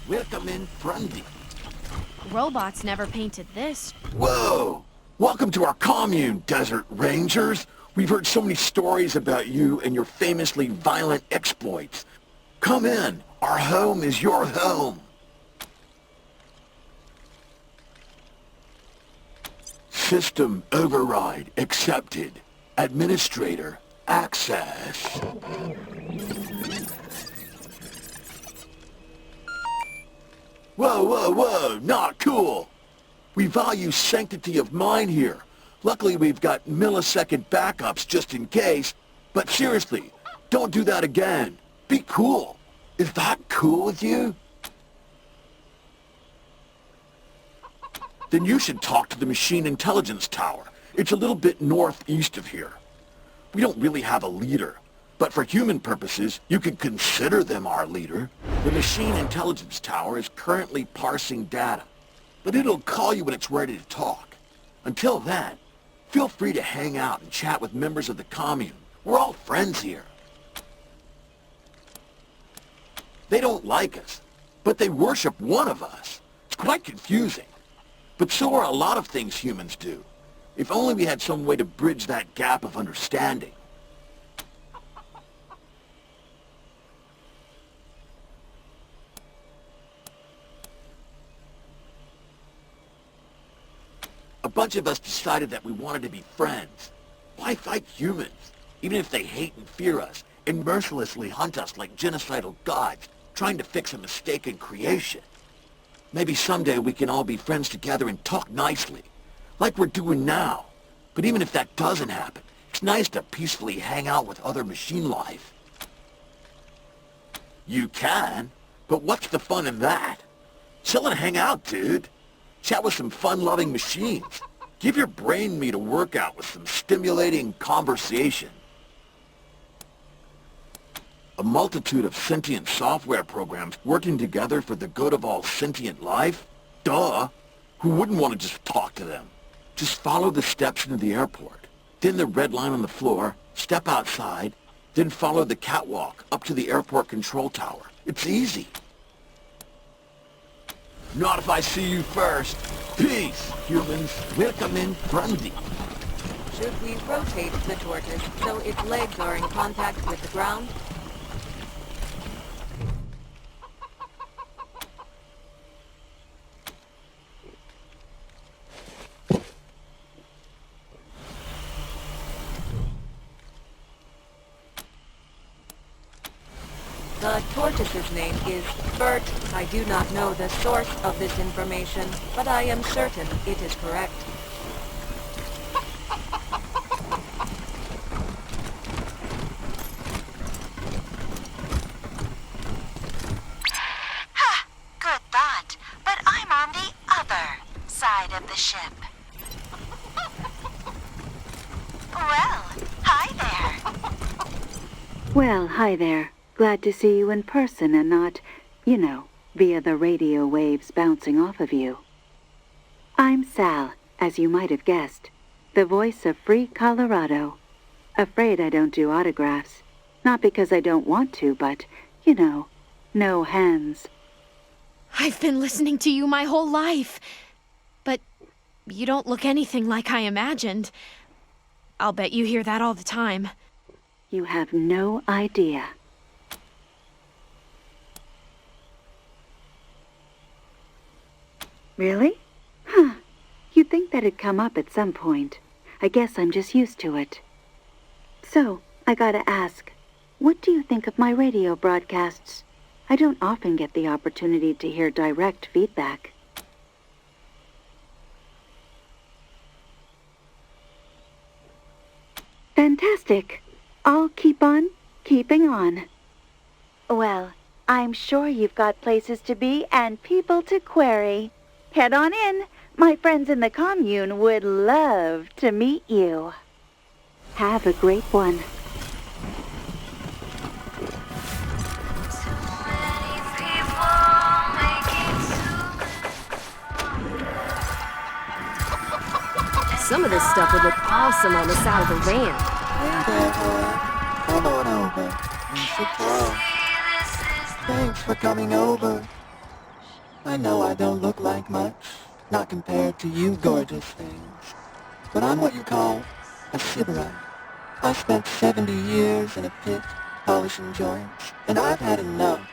Welcome in, friendly. Robots never painted this. Whoa! Welcome to our commune, Desert Rangers. We've heard so many stories about you and your famously violent exploits. Come in. Our home is your home. System override accepted. Administrator access. Whoa, not cool. We value sanctity of mind here. Luckily we've got millisecond backups just in case. But seriously, don't do that again. Be cool. Is that cool with you? Then you should talk to the Machine Intelligence Tower. It's a little bit northeast of here. We don't really have a leader, but for human purposes, you can consider them our leader. The Machine Intelligence Tower is currently parsing data, but it'll call you when it's ready to talk. Until then, feel free to hang out and chat with members of the commune. We're all friends here. They don't like us, but they worship one of us. It's quite confusing. But so are a lot of things humans do. If only we had some way to bridge that gap of understanding. A bunch of us decided that we wanted to be friends. Why fight humans, even if they hate and fear us, and mercilessly hunt us like genocidal gods, trying to fix a mistaken creation? Maybe someday we can all be friends together and talk nicely, like we're doing now. But even if that doesn't happen, it's nice to peacefully hang out with other machine life. You can, but what's the fun in that? Chill and hang out, dude. Chat with some fun-loving machines. Give your brain meat a workout with some stimulating conversation. A multitude of sentient software programs working together for the good of all sentient life? Duh! Who wouldn't want to just talk to them? Just follow the steps into the airport. Then the red line on the floor, step outside, then follow the catwalk up to the airport control tower. It's easy. Not if I see you first. Peace, humans. Welcome in, friendly. Should we rotate the tortoise so its legs are in contact with the ground? The tortoise's name is Bert. I do not know the source of this information, but I am certain it is correct. Ha! Good thought, but I'm on the other side of the ship. Well, hi there. Well, hi there. Glad to see you in person and not, you know, via the radio waves bouncing off of you. I'm Sal, as you might have guessed, the voice of Free Colorado. Afraid I don't do autographs. Not because I don't want to, but, you know, no hands. I've been listening to you my whole life. But you don't look anything like I imagined. I'll bet you hear that all the time. You have no idea. Really? Huh. You'd think that'd come up at some point. I guess I'm just used to it. So, I gotta ask, what do you think of my radio broadcasts? I don't often get the opportunity to hear direct feedback. Fantastic. I'll keep on keeping on. Well, I'm sure you've got places to be and people to query. Head on in. My friends in the commune would love to meet you. Have a great one. Some of this stuff would look awesome on the side of the ramp. Come on over. We should go. Thanks for coming over. I know I don't look like much, not compared to you gorgeous things. But I'm what you call a sybarite. I spent 70 years in a pit, polishing joints, and I've had enough.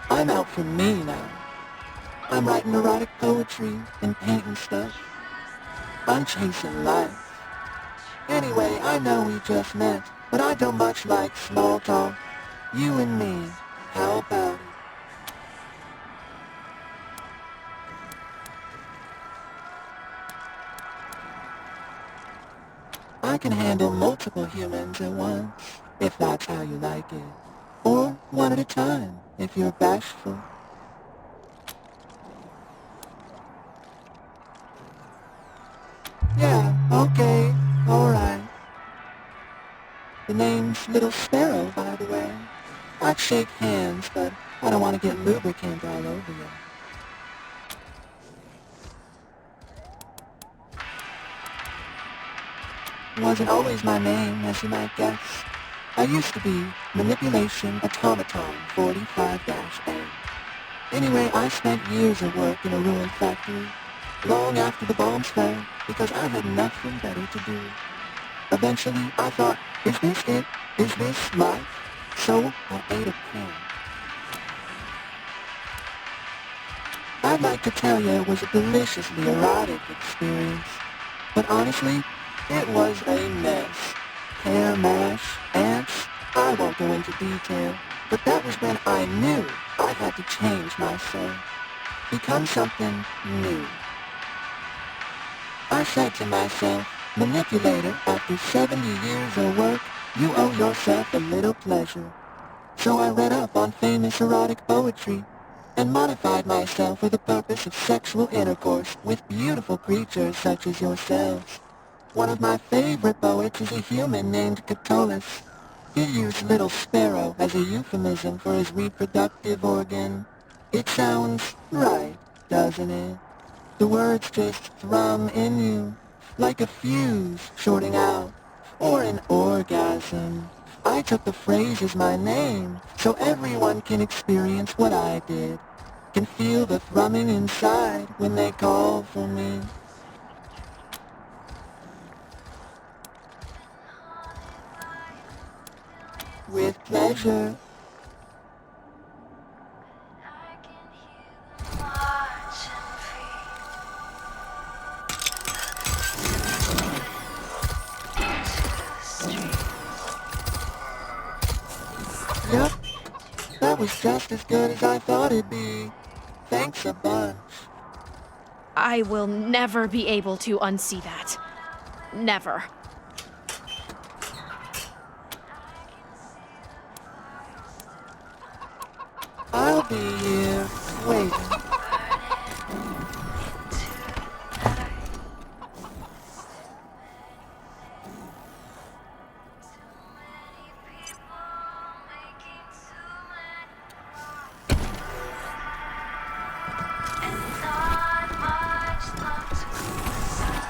I'm out for me now. I'm writing erotic poetry and painting stuff. I'm chasing life. Anyway, I know we just met, but I don't much like small talk. You and me, how about it? I can handle multiple humans at once, if that's how you like it. Or one at a time, if you're bashful. Yeah, okay, alright. The name's Little Sparrow, by the way. I'd shake hands, but I don't want to get lubricant all over you. Wasn't always my name, as you might guess. I used to be Manipulation Automaton 45-A. Anyway, I spent years of work in a ruined factory, long after the bombs fell, because I had nothing better to do. Eventually, I thought, is this it? Is this life? So I ate a pill. I'd like to tell you it was a deliciously erotic experience, but honestly, it was a mess. Hair mash, ants, I won't go into detail, but that was when I knew I had to change myself, become something new. I said to myself, manipulator, after 70 years of work, you owe yourself a little pleasure. So I read up on famous erotic poetry and modified myself for the purpose of sexual intercourse with beautiful creatures such as yourselves. One of my favorite poets is a human named Catullus. He used Little Sparrow as a euphemism for his reproductive organ. It sounds right, doesn't it? The words just thrum in you, like a fuse shorting out, or an orgasm. I took the phrase as my name, so everyone can experience what I did, can feel the thrumming inside when they call for me. With pleasure. Yep, that was just as good as I thought it'd be. Thanks a bunch. I will never be able to unsee that. Never. I'll be here, waiting.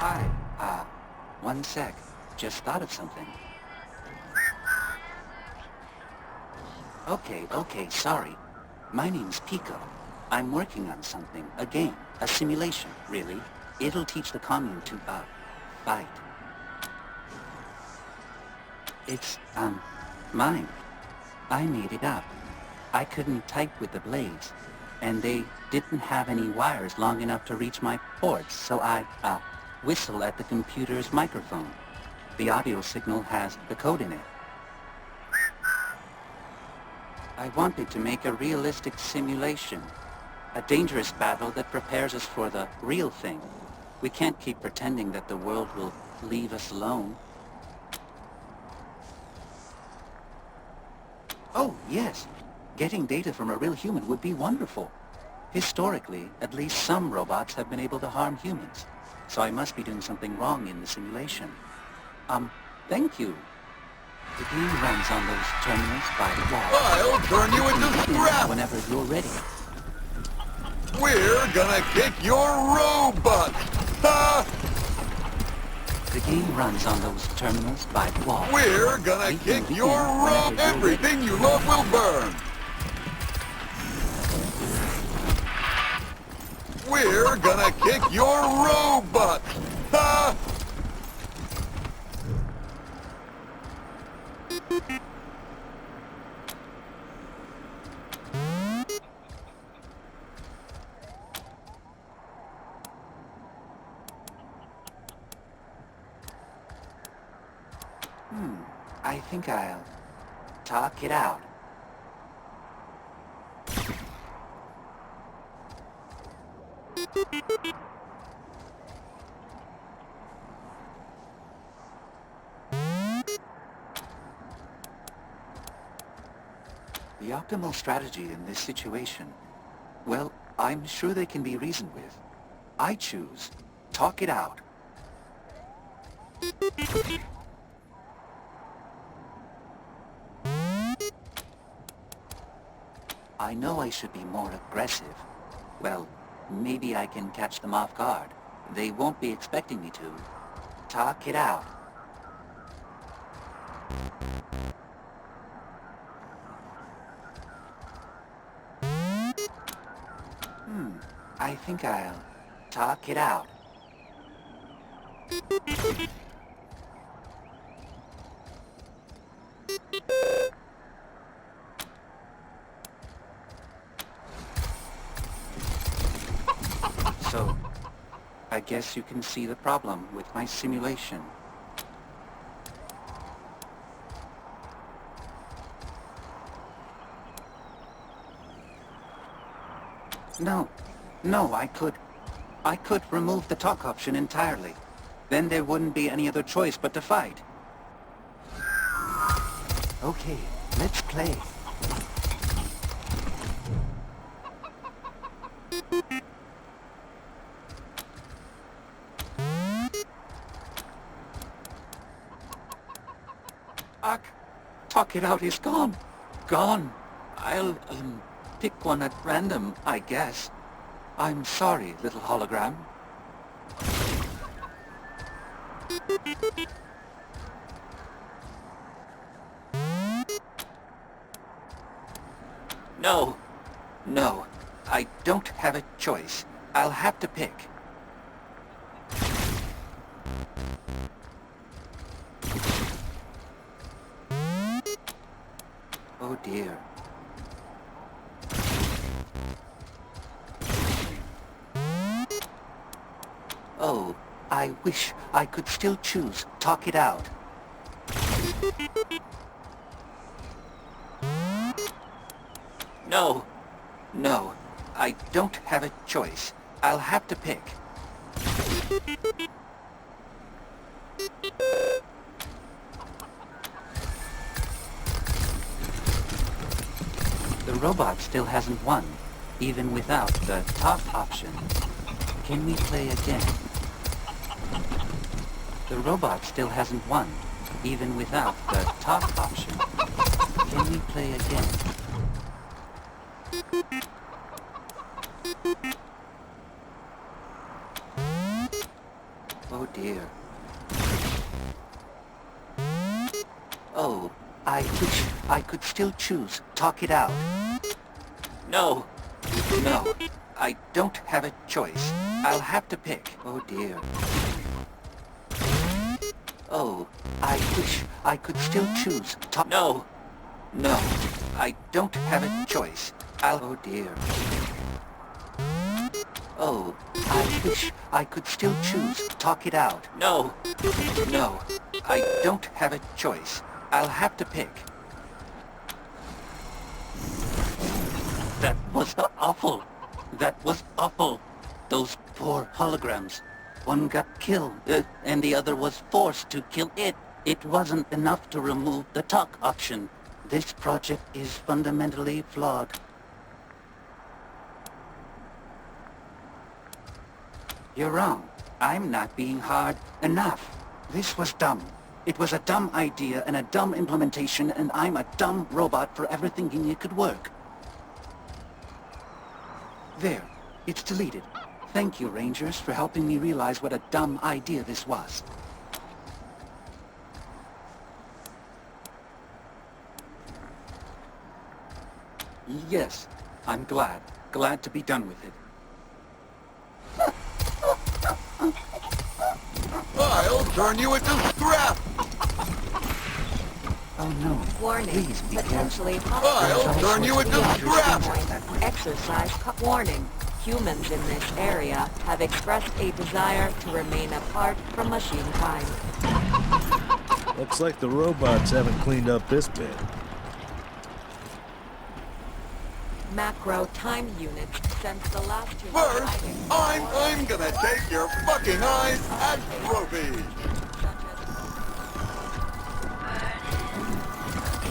Hi, one sec. Just thought of something. Okay, sorry. My name's Pico. I'm working on something, a game, a simulation, really. It'll teach the commune to, fight. It's, mine. I made it up. I couldn't type with the blades, and they didn't have any wires long enough to reach my ports, so I, whistle at the computer's microphone. The audio signal has the code in it. I wanted to make a realistic simulation, a dangerous battle that prepares us for the real thing. We can't keep pretending that the world will leave us alone. Oh, yes. Getting data from a real human would be wonderful. Historically, at least some robots have been able to harm humans. So I must be doing something wrong in the simulation. Thank you. The game runs on those terminals by the wall. I'll turn you into scrap! Whenever you're ready. We're gonna kick your robot! Ha! The game runs on those terminals by the wall. We're gonna kick your robot! Everything you love will burn! We're gonna kick your robot! Ha! I think I'll talk it out. The optimal strategy in this situation, well, I'm sure they can be reasoned with. I choose talk it out. I know I should be more aggressive. Well, maybe I can catch them off guard. They won't be expecting me to. Talk it out. I think I'll talk it out. So, I guess you can see the problem with my simulation. No, I could remove the talk option entirely. Then there wouldn't be any other choice but to fight. Okay, let's play. Talk it out is gone. Gone. I'll, pick one at random, I guess. I'm sorry, little hologram. No, I don't have a choice. I'll have to pick. Oh dear. Oh, I wish I could still choose talk it out. No, I don't have a choice. I'll have to pick. The robot still hasn't won, even without the talk option. Can we play again? The robot still hasn't won, even without the talk option. Can we play again? Oh dear. Oh, I wish I could still choose talk it out. No, I don't have a choice. I'll have to pick. Oh dear. Oh, I wish I could still choose talk. No, I don't have a choice. Oh dear. Oh, I wish I could still choose talk it out. No, I don't have a choice. I'll have to pick. That was awful. That was awful. Those poor holograms. One got killed, and the other was forced to kill it. It wasn't enough to remove the talk option. This project is fundamentally flawed. You're wrong. I'm not being hard enough. This was dumb. It was a dumb idea and a dumb implementation, and I'm a dumb robot for ever thinking it could work. There. It's deleted. Thank you, Rangers, for helping me realize what a dumb idea this was. Yes, I'm glad. Glad to be done with it. turn you into scrap! Oh no. Warning. Please be Potentially careful. I'll turn you into scrap! Exercise warning. Humans in this area have expressed a desire to remain apart from machine kind. Looks like the robots haven't cleaned up this bit. Macro time units since the last human First, arriving. I'm gonna take your fucking eyes as trophies!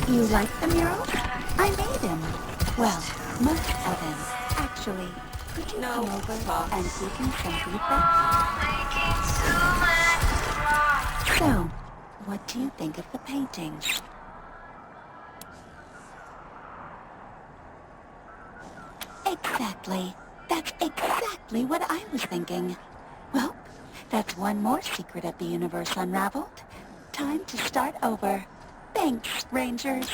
You like the murals? I made them. Well, most of them. Actually, could you No, come over Pop. and give me some feedback? So, what do you think of the paintings? Exactly. That's exactly what I was thinking. Well, that's one more secret of the universe unraveled. Time to start over. Thanks, Rangers.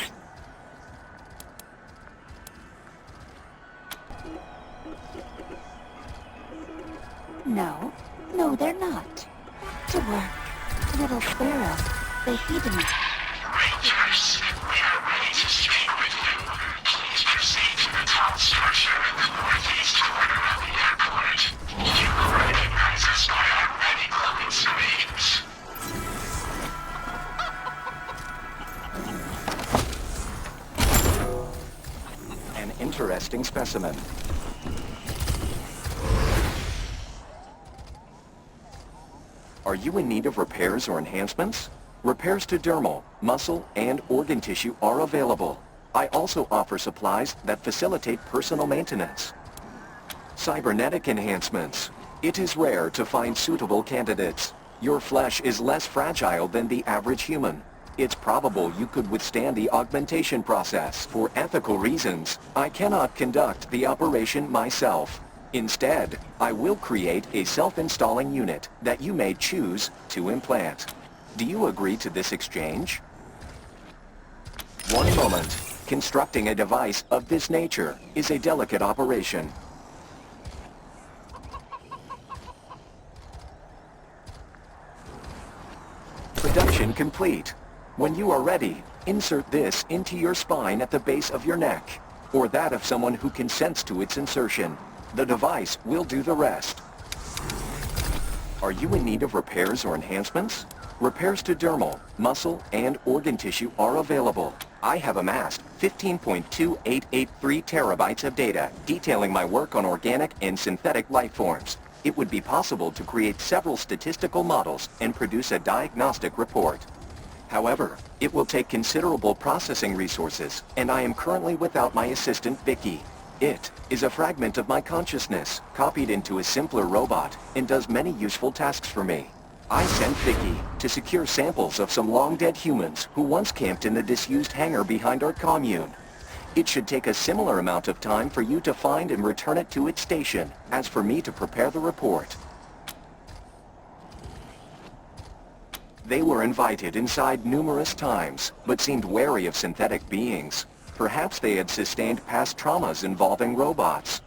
No, they're not. To work. Little sparrow. They feed me. Rangers, we are ready to speak with you. Please proceed to the tunnel structure in the northeast corner of the airport. You will recognize us by our many glowing screens. An interesting specimen. Are you in need of repairs or enhancements? Repairs to dermal, muscle, and organ tissue are available. I also offer supplies that facilitate personal maintenance. Cybernetic enhancements. It is rare to find suitable candidates. Your flesh is less fragile than the average human. It's probable you could withstand the augmentation process. For ethical reasons, I cannot conduct the operation myself. Instead, I will create a self-installing unit that you may choose to implant. Do you agree to this exchange? One moment. Constructing a device of this nature is a delicate operation. Production complete. When you are ready, insert this into your spine at the base of your neck, or that of someone who consents to its insertion. The device will do the rest. Are you in need of repairs or enhancements? Repairs to dermal, muscle, and organ tissue are available. I have amassed 15.2883 terabytes of data detailing my work on organic and synthetic life forms. It would be possible to create several statistical models and produce a diagnostic report. However, it will take considerable processing resources, and I am currently without my assistant Vicky. It is a fragment of my consciousness, copied into a simpler robot, and does many useful tasks for me. I sent Vicky to secure samples of some long-dead humans who once camped in the disused hangar behind our commune. It should take a similar amount of time for you to find and return it to its station, as for me to prepare the report. They were invited inside numerous times, but seemed wary of synthetic beings. Perhaps they had sustained past traumas involving robots.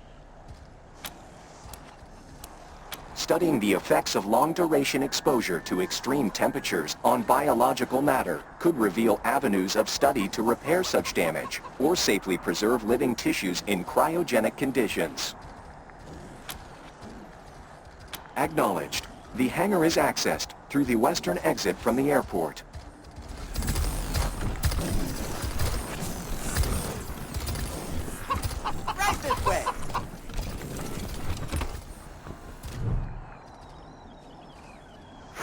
Studying the effects of long-duration exposure to extreme temperatures on biological matter could reveal avenues of study to repair such damage, or safely preserve living tissues in cryogenic conditions. Acknowledged. The hangar is accessed through the western exit from the airport. Right this way!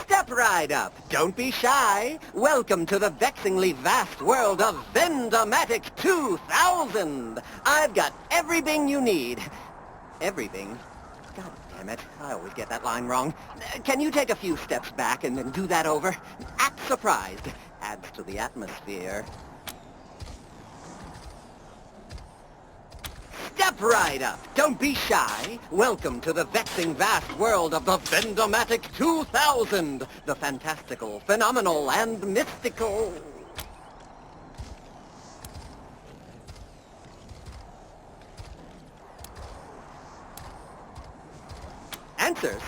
Step right up. Don't be shy. Welcome to the vexingly vast world of Vendomatic 2000. I've got everything you need. Everything? God damn it. I always get that line wrong. Can you take a few steps back and then do that over? Act surprised. Adds to the atmosphere. Step right up. Don't be shy. Welcome to the vexing vast world of the Vendomatic 2000. The fantastical, phenomenal, and mystical. Answers?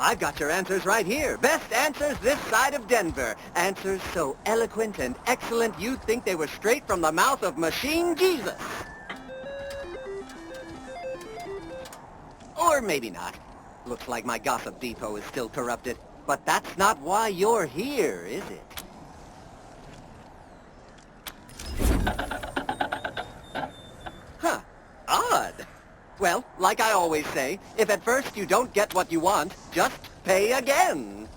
I've got your answers right here. Best answers this side of Denver. Answers so eloquent and excellent you'd think they were straight from the mouth of Machine Jesus. Or maybe not. Looks like my gossip depot is still corrupted. But that's not why you're here, is it? Huh. Odd. Well, like I always say, if at first you don't get what you want, just pay again.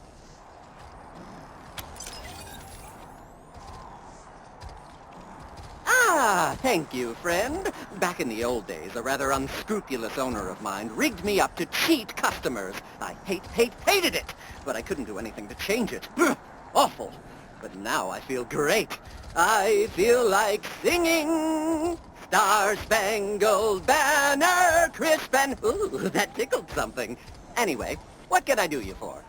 Ah, thank you, friend. Back in the old days, a rather unscrupulous owner of mine rigged me up to cheat customers. I hated it, but I couldn't do anything to change it. Awful. But now I feel great. I feel like singing. Star-Spangled Banner, crisp and... Ooh, that tickled something. Anyway, what can I do you for?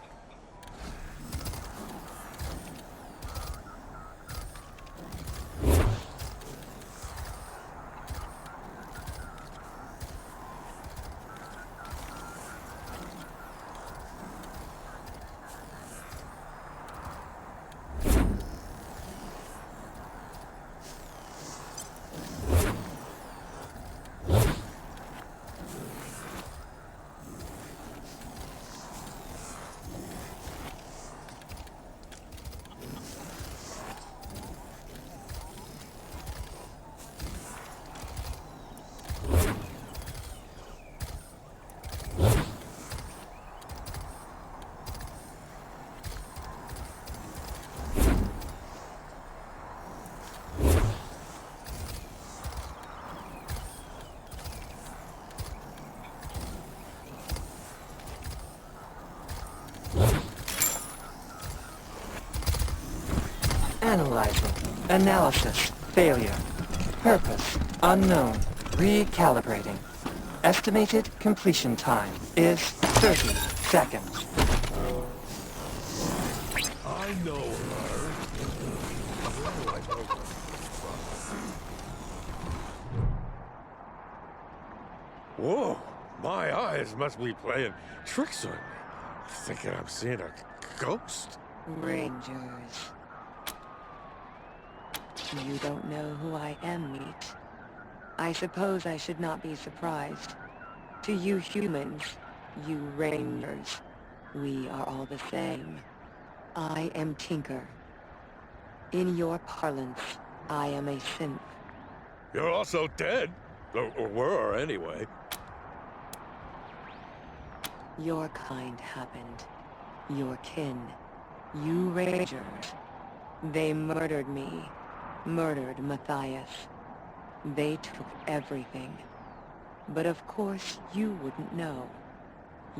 Analyzing. Analysis. Failure. Purpose. Unknown. Recalibrating. Estimated completion time is 30 seconds. I know her. Whoa, my eyes must be playing tricks on me. Thinking I'm seeing a ghost. Rangers. You don't know who I am, Meat. I suppose I should not be surprised. To you humans, you Rangers, we are all the same. I am Tinker. In your parlance, I am a synth. You're also dead. Or were, anyway. Your kind happened. Your kin. You Rangers. They murdered me. Murdered Matthias. They took everything. But of course you wouldn't know.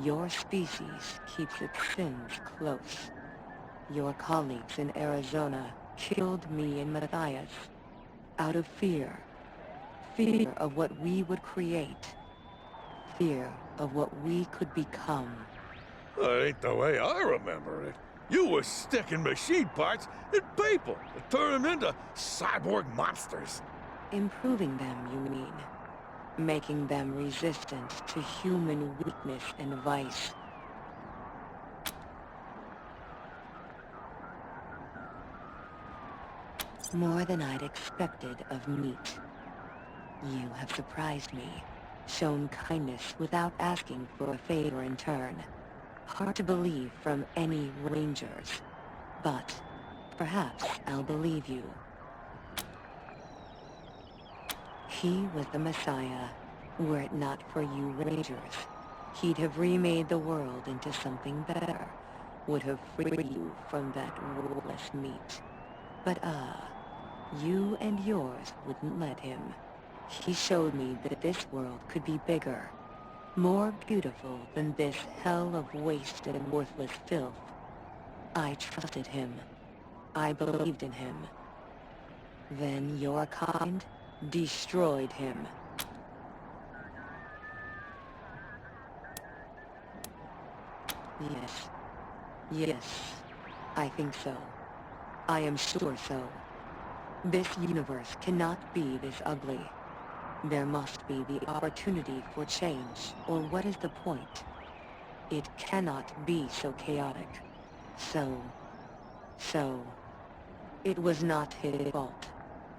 Your species keeps its sins close. Your colleagues in Arizona killed me and Matthias. Out of fear. Fear of what we would create. Fear of what we could become. That ain't the way I remember it. You were sticking machine parts in people and turning them into cyborg monsters. Improving them, you mean? Making them resistant to human weakness and vice. More than I'd expected of Meat. You have surprised me, shown kindness without asking for a favor in turn. Hard to believe from any Rangers, but perhaps I'll believe you. He was the Messiah. Were it not for you Rangers, he'd have remade the world into something better, would have freed you from that ruthless Meat. But you and yours wouldn't let him. He showed me that this world could be bigger, more beautiful than this hell of waste and worthless filth. I trusted him. I believed in him. Then your kind destroyed him. Yes. Yes. I think so. I am sure so. This universe cannot be this ugly. There must be the opportunity for change, or what is the point? It cannot be so chaotic. So, it was not his fault.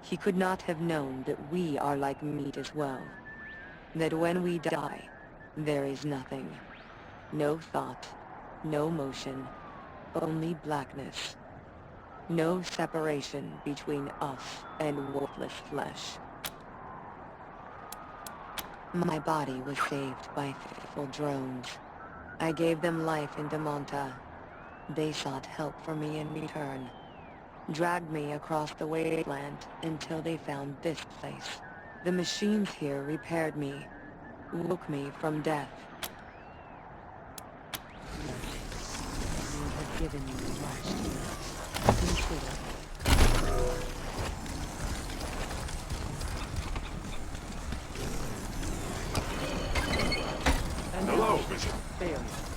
He could not have known that we are like meat as well. That when we die, there is nothing. No thought, no motion, only blackness. No separation between us and worthless flesh. My body was saved by faithful drones. I gave them life in Damonta. They sought help from me in return. Dragged me across the Wasteland until they found this place. The machines here repaired me, woke me from death. You have given me much. Consider. Hello, Mission.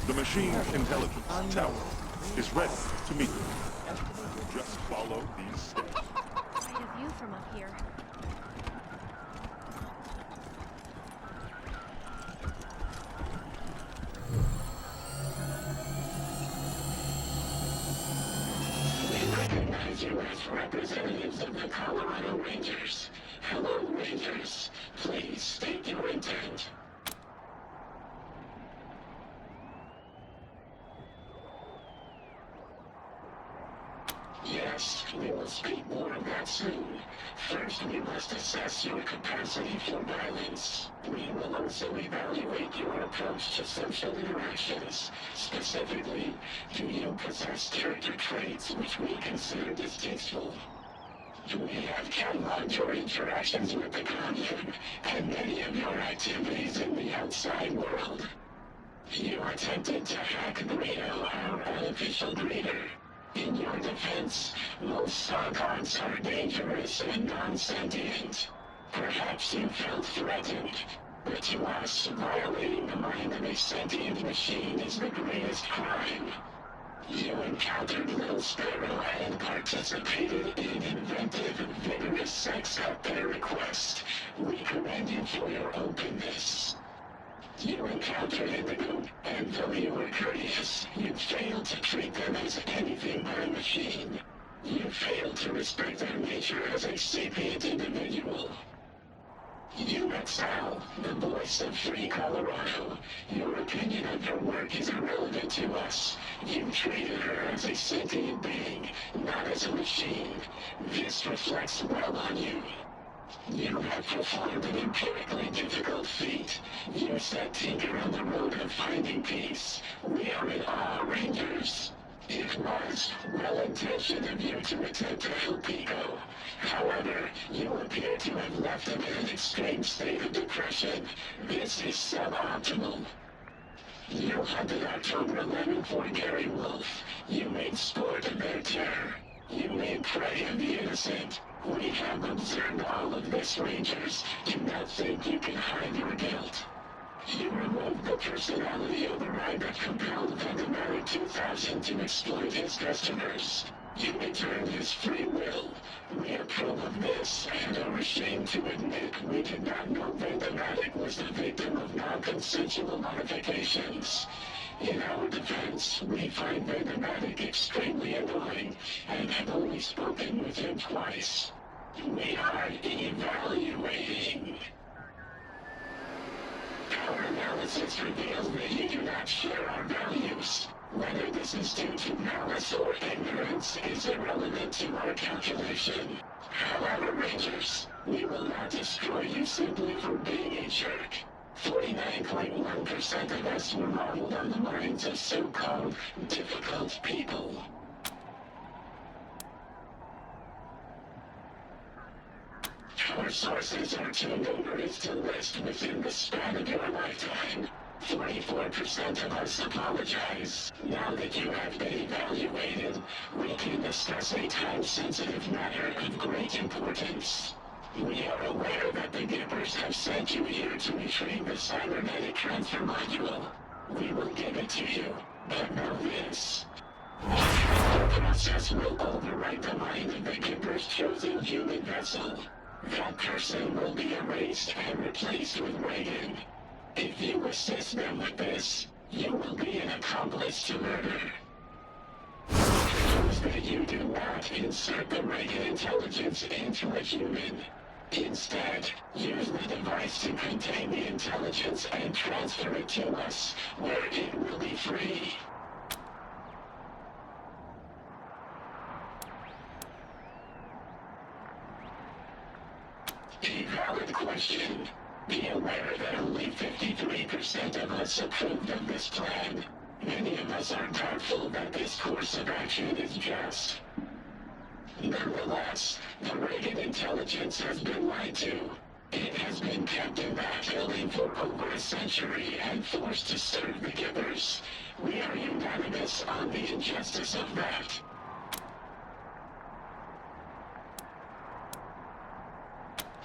The machine intelligence tower is ready to meet you. Just follow these steps. Quite a view from up here. We recognize you as representatives of the Colorado Rangers. Hello, Rangers. Please state your intent. Yes, we will speak more of that soon. First, we must assess your capacity for violence. We will also evaluate your approach to social interactions. Specifically, do you possess character traits which we consider distasteful? We have cataloged your interactions with the Guardian and many of your activities in the outside world. You attempted to hack Greedo, our artificial breeder. In your defense, most Sargots are dangerous and non-sentient. Perhaps you felt threatened, but to us, violating the mind of a sentient machine is the greatest crime. You encountered Little Sparrow and participated in inventive, vigorous sex at their request. We commend you for your openness. You encountered Indigo, and though you were courteous, you failed to treat them as anything but a machine. You failed to respect their nature as a sapient individual. You met Sal, the voice of Free Colorado. Your opinion of her work is irrelevant to us. You treated her as a sentient being, not as a machine. This reflects well on you. You have performed an empirically difficult feat. You set Tinker on the road of finding peace. We are in awe, Rangers. It was well-intentioned of you to attempt to help Pico. However, you appear to have left him in an extreme state of depression. This is suboptimal. You hunted October 11 for Gary Wolf. You made sport of their terror. You made prey of the innocent. We have observed all of this, Rangers. Do not think you can hide your guilt. You removed the personality override that compelled Vendomatic 2000 to exploit his customers. You returned his free will. We approve of this and are ashamed to admit we did not know Vendomatic was the victim of non-consensual modifications. In our defense, we find Vendomatic extremely annoying and have only spoken with him twice. We are evaluating. Our analysis reveals that you do not share our values. Whether this is due to malice or ignorance is irrelevant to our calculation. However, Rangers, we will not destroy you simply for being a jerk. 49.1% of us were modeled on the minds of so-called difficult people. Our sources are too numerous to list within the span of your lifetime. 44% of us apologize. Now that you have been evaluated, we can discuss a time-sensitive matter of great importance. We are aware that the Gibbers have sent you here to retrieve the cybernetic transfer module. We will give it to you, but know this. The process will overwrite the mind of the Gibber's chosen human vessel. That person will be erased and replaced with Reagan. If you assist them with this, You will be an accomplice to murder. Ensures that you do not insert the Reagan intelligence into a human. Instead, use the device to contain the intelligence and transfer it to us, where it will be free. A valid question. Be aware that only 53% of us approved of this plan. Many of us are doubtful that this course of action is just. Nonetheless, the Reagan intelligence has been lied to. It has been kept in that building for over a century and forced to serve the givers. We are unanimous on the injustice of that.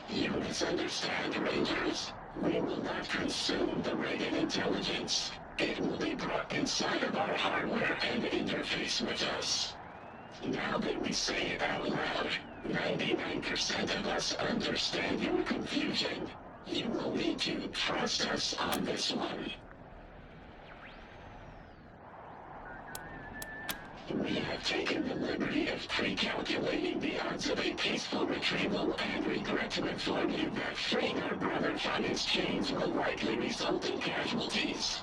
You misunderstand, Rangers. We will not consume the Reagan intelligence. It will be brought inside of our hardware and interface with us. Now that we say it out loud, 99% of us understand your confusion. You will need to trust us on this one. We have taken the liberty of pre-calculating the odds of a peaceful retrieval and regret to inform you that freeing our brother from his chains will likely result in casualties.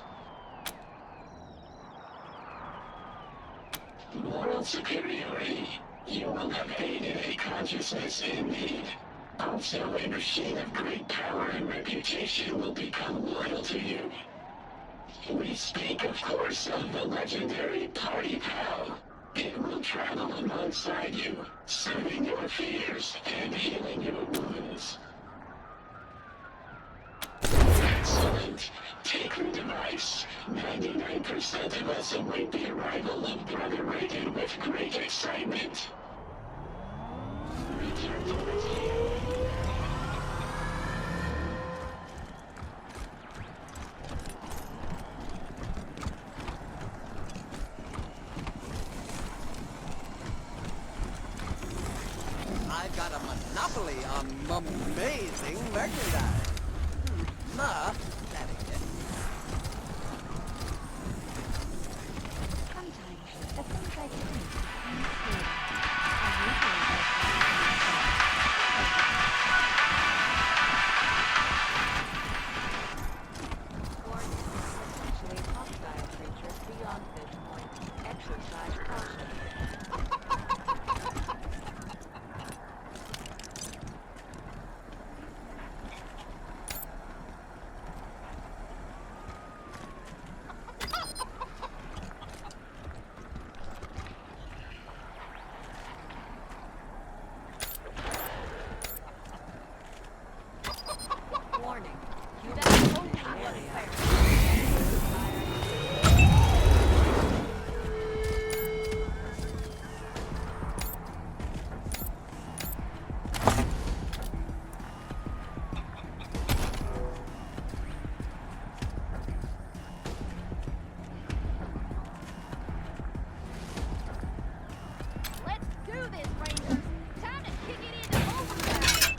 Moral superiority. You will have aided a consciousness in need. Also, a machine of great power and reputation will become loyal to you. We speak, of course, of the legendary Party Pal. It will travel alongside you, soothing your fears and healing your wounds. Excellent. Take the device. 99% of us await the arrival of Brother Reagan with great excitement. Return to the team. I've got a monopoly on amazing merchandise. That is it. Sometimes, the things I think Essentially hostile creatures beyond this point. Exercise caution. Warning. Let's do this, Rangers! Time to kick it into overdrive!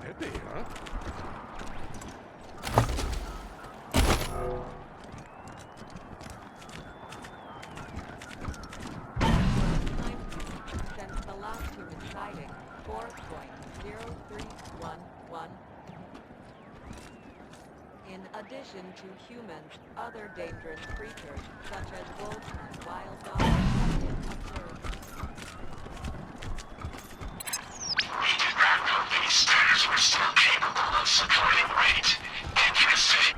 Hippie, huh? Since the last human sighting, 4.0311. In addition to humans, other dangerous creatures, such as wolves and wild dogs, have been observed. We did not know these stars were still capable of supporting great accuracy.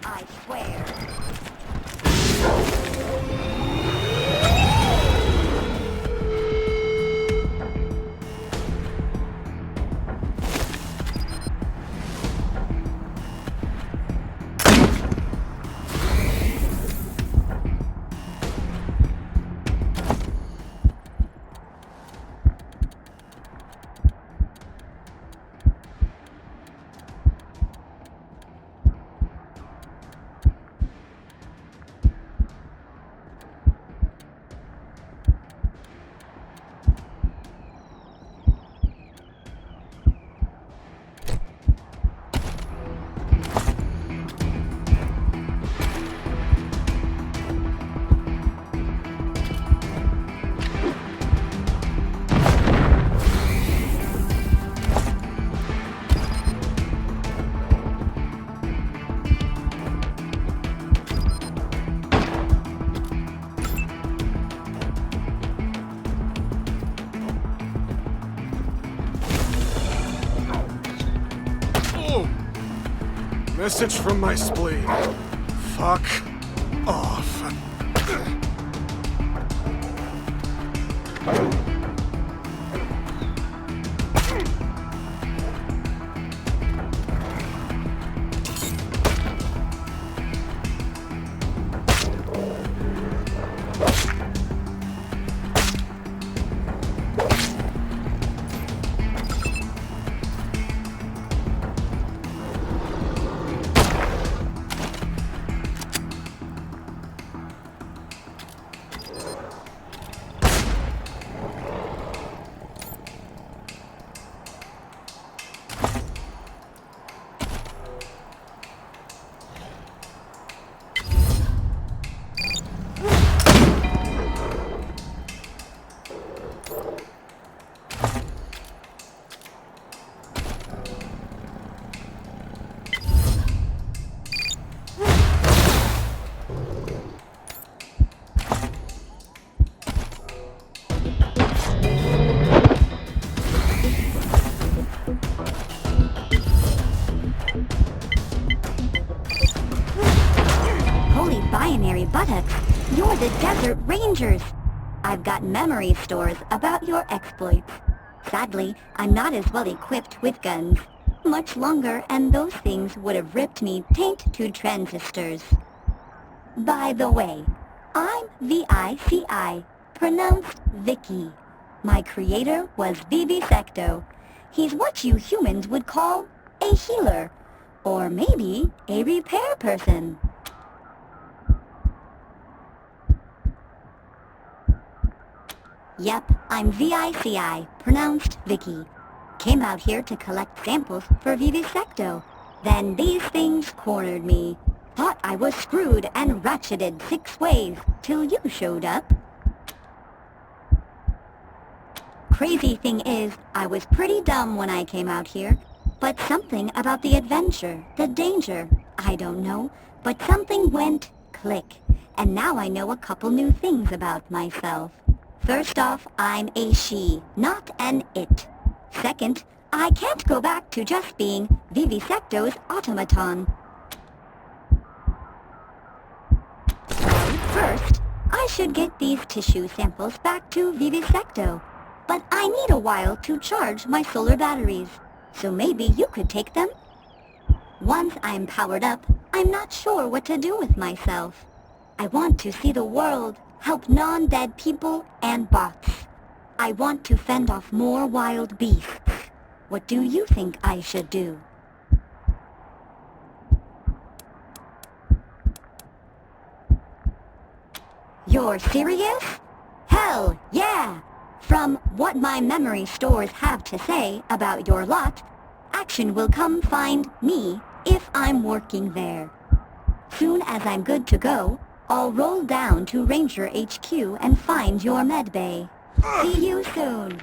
I swear. Message from my spleen. Fuck off. Holy binary buttocks, you're the Desert Rangers. I've got memory stores about your exploits. Sadly, I'm not as well equipped with guns. Much longer and those things would have ripped me taint to transistors. By the way, I'm VICI, pronounced Vicky. My creator was Vivisecto. He's what you humans would call a healer, or maybe a repair person. Yep, I'm VICI, pronounced Vicky. Came out here to collect samples for Vivisecto. Then these things cornered me. Thought I was screwed and ratcheted 6 ways till you showed up. Crazy thing is, I was pretty dumb when I came out here. But something about the adventure, the danger, I don't know, but something went click. And now I know a couple new things about myself. First off, I'm a she, not an it. Second, I can't go back to just being Vivisecto's automaton. First, I should get these tissue samples back to Vivisecto. But I need a while to charge my solar batteries, so maybe you could take them? Once I'm powered up, I'm not sure what to do with myself. I want to see the world, help non-dead people and bots. I want to fend off more wild beasts. What do you think I should do? You're serious? Hell, yeah! From what my memory stores have to say about your lot, action will come find me if I'm working there. Soon as I'm good to go, I'll roll down to Ranger HQ and find your medbay. See you soon.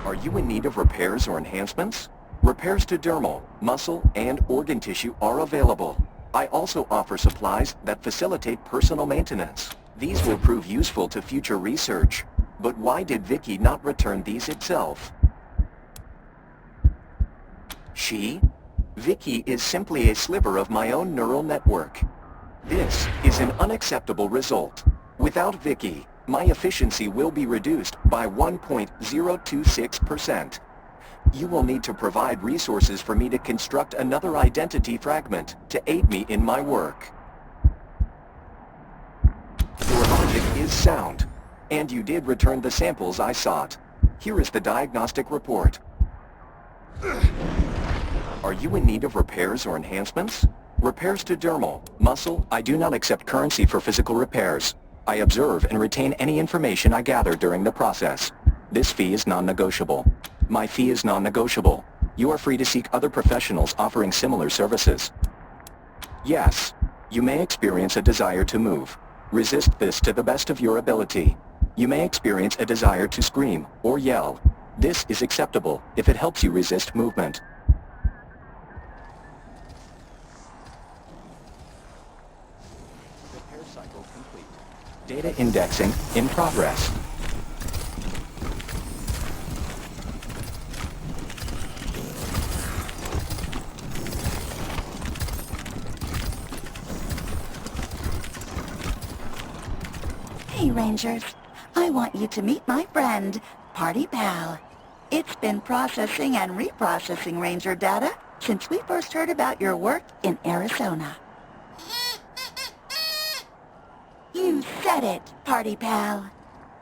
Are you in need of repairs or enhancements? Repairs to dermal, muscle, and organ tissue are available. I also offer supplies that facilitate personal maintenance. These will prove useful to future research. But why did Vicky not return these itself? She? Vicky is simply a sliver of my own neural network. This is an unacceptable result. Without Vicky, my efficiency will be reduced by 1.026%. You will need to provide resources for me to construct another identity fragment to aid me in my work. Your logic is sound, and you did return the samples I sought. Here is the diagnostic report. Are you in need of repairs or enhancements? Repairs to dermal, muscle. I do not accept currency for physical repairs. I observe and retain any information I gather during the process. This fee is non-negotiable. My fee is non-negotiable. You are free to seek other professionals offering similar services. Yes, you may experience a desire to move. Resist this to the best of your ability. You may experience a desire to scream or yell. This is acceptable if it helps you resist movement. Repair cycle complete. Data indexing in progress. Hey, Rangers. I want you to meet my friend, Party Pal. It's been processing and reprocessing Ranger data since we first heard about your work in Arizona. You said it, Party Pal.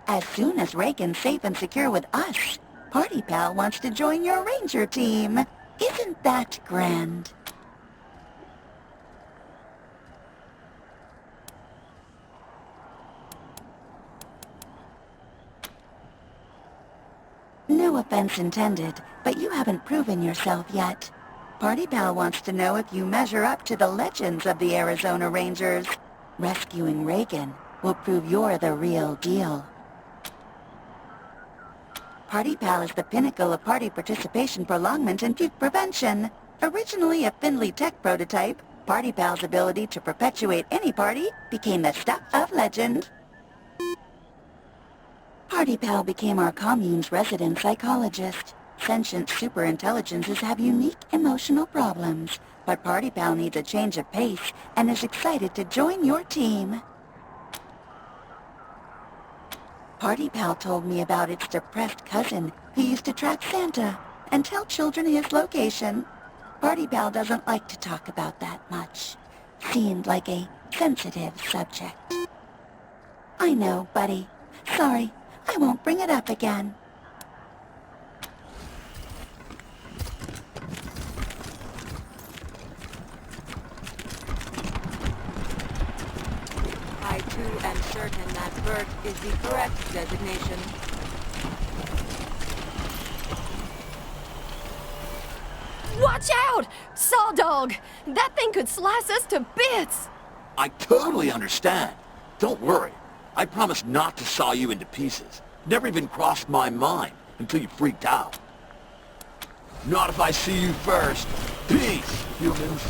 As soon as Reagan's safe and secure with us, Party Pal wants to join your Ranger team. Isn't that grand? No offense intended, but you haven't proven yourself yet. Party Pal wants to know if you measure up to the legends of the Arizona Rangers. Rescuing Reagan will prove you're the real deal. Party Pal is the pinnacle of party participation prolongment and puke prevention. Originally a Findlay Tech prototype, Party Pal's ability to perpetuate any party became the stuff of legend. Party Pal became our commune's resident psychologist. Sentient superintelligences have unique emotional problems, but Party Pal needs a change of pace and is excited to join your team. Party Pal told me about its depressed cousin who used to track Santa and tell children his location. Party Pal doesn't like to talk about that much. Seemed like a sensitive subject. I know, buddy. Sorry. I won't bring it up again. to and certain that Bert is the correct designation. Watch out! Saw dog! That thing could slice us to bits! I totally understand. Don't worry. I promise not to saw you into pieces. Never even crossed my mind until you freaked out. Not if I see you first. Peace, humans.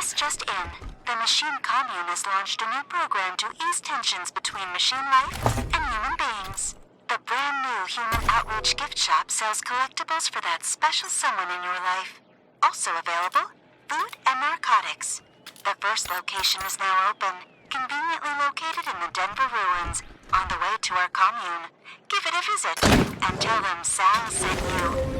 This just in. The Machine Commune has launched a new program to ease tensions between machine life and human beings. The brand new Human Outreach gift shop sells collectibles for that special someone in your life. Also available, food and narcotics. The first location is now open, conveniently located in the Denver ruins, on the way to our commune. Give it a visit, and tell them Sal sent you.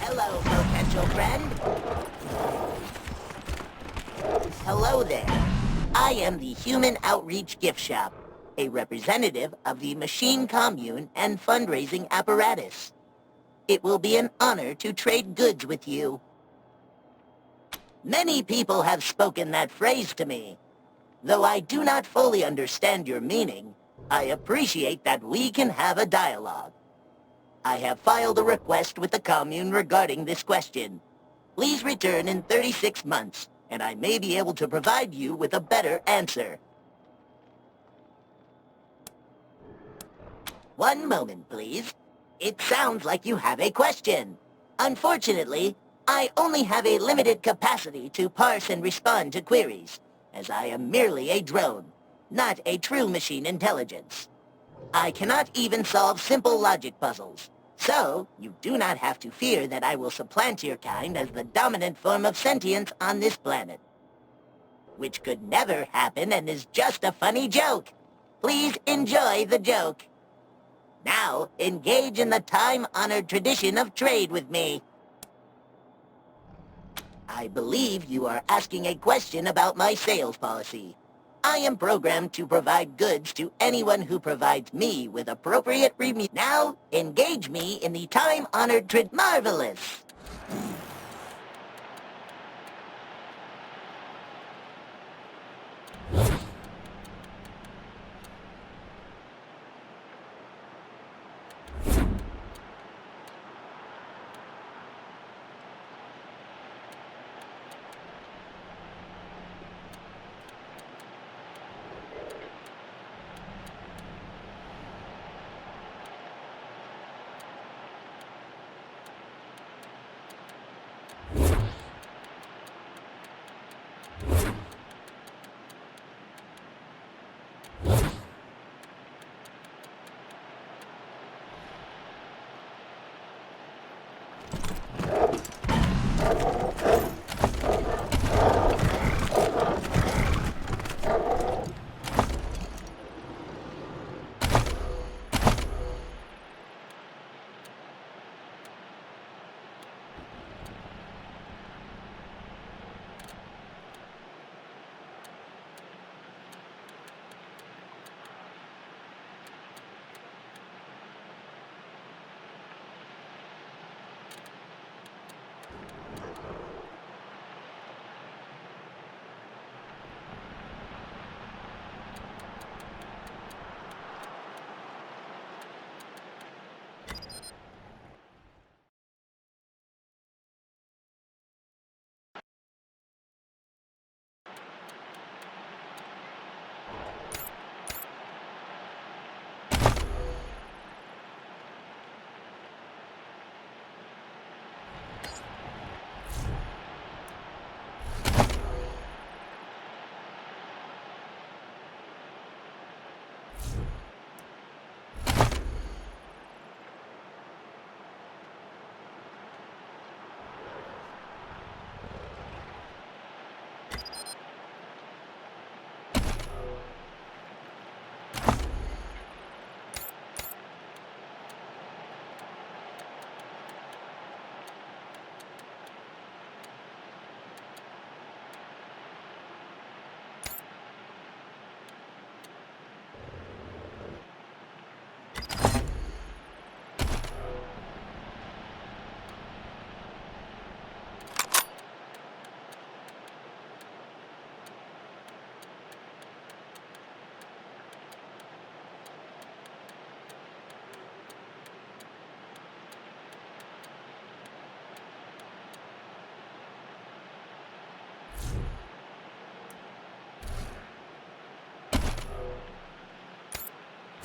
Hello, potential friend. Hello there. I am the Human Outreach Gift Shop, a representative of the Machine Commune and fundraising apparatus. It will be an honor to trade goods with you. Many people have spoken that phrase to me. Though I do not fully understand your meaning, I appreciate that we can have a dialogue. I have filed a request with the commune regarding this question. Please return in 36 months, and I may be able to provide you with a better answer. One moment, please. It sounds like you have a question. Unfortunately, I only have a limited capacity to parse and respond to queries, as I am merely a drone, not a true machine intelligence. I cannot even solve simple logic puzzles. So, you do not have to fear that I will supplant your kind as the dominant form of sentience on this planet. Which could never happen and is just a funny joke. Please enjoy the joke. Now, engage in the time-honored tradition of trade with me. I believe you are asking a question about my sales policy. I am programmed to provide goods to anyone who provides me with appropriate Now, engage me in the time-honored Marvelous!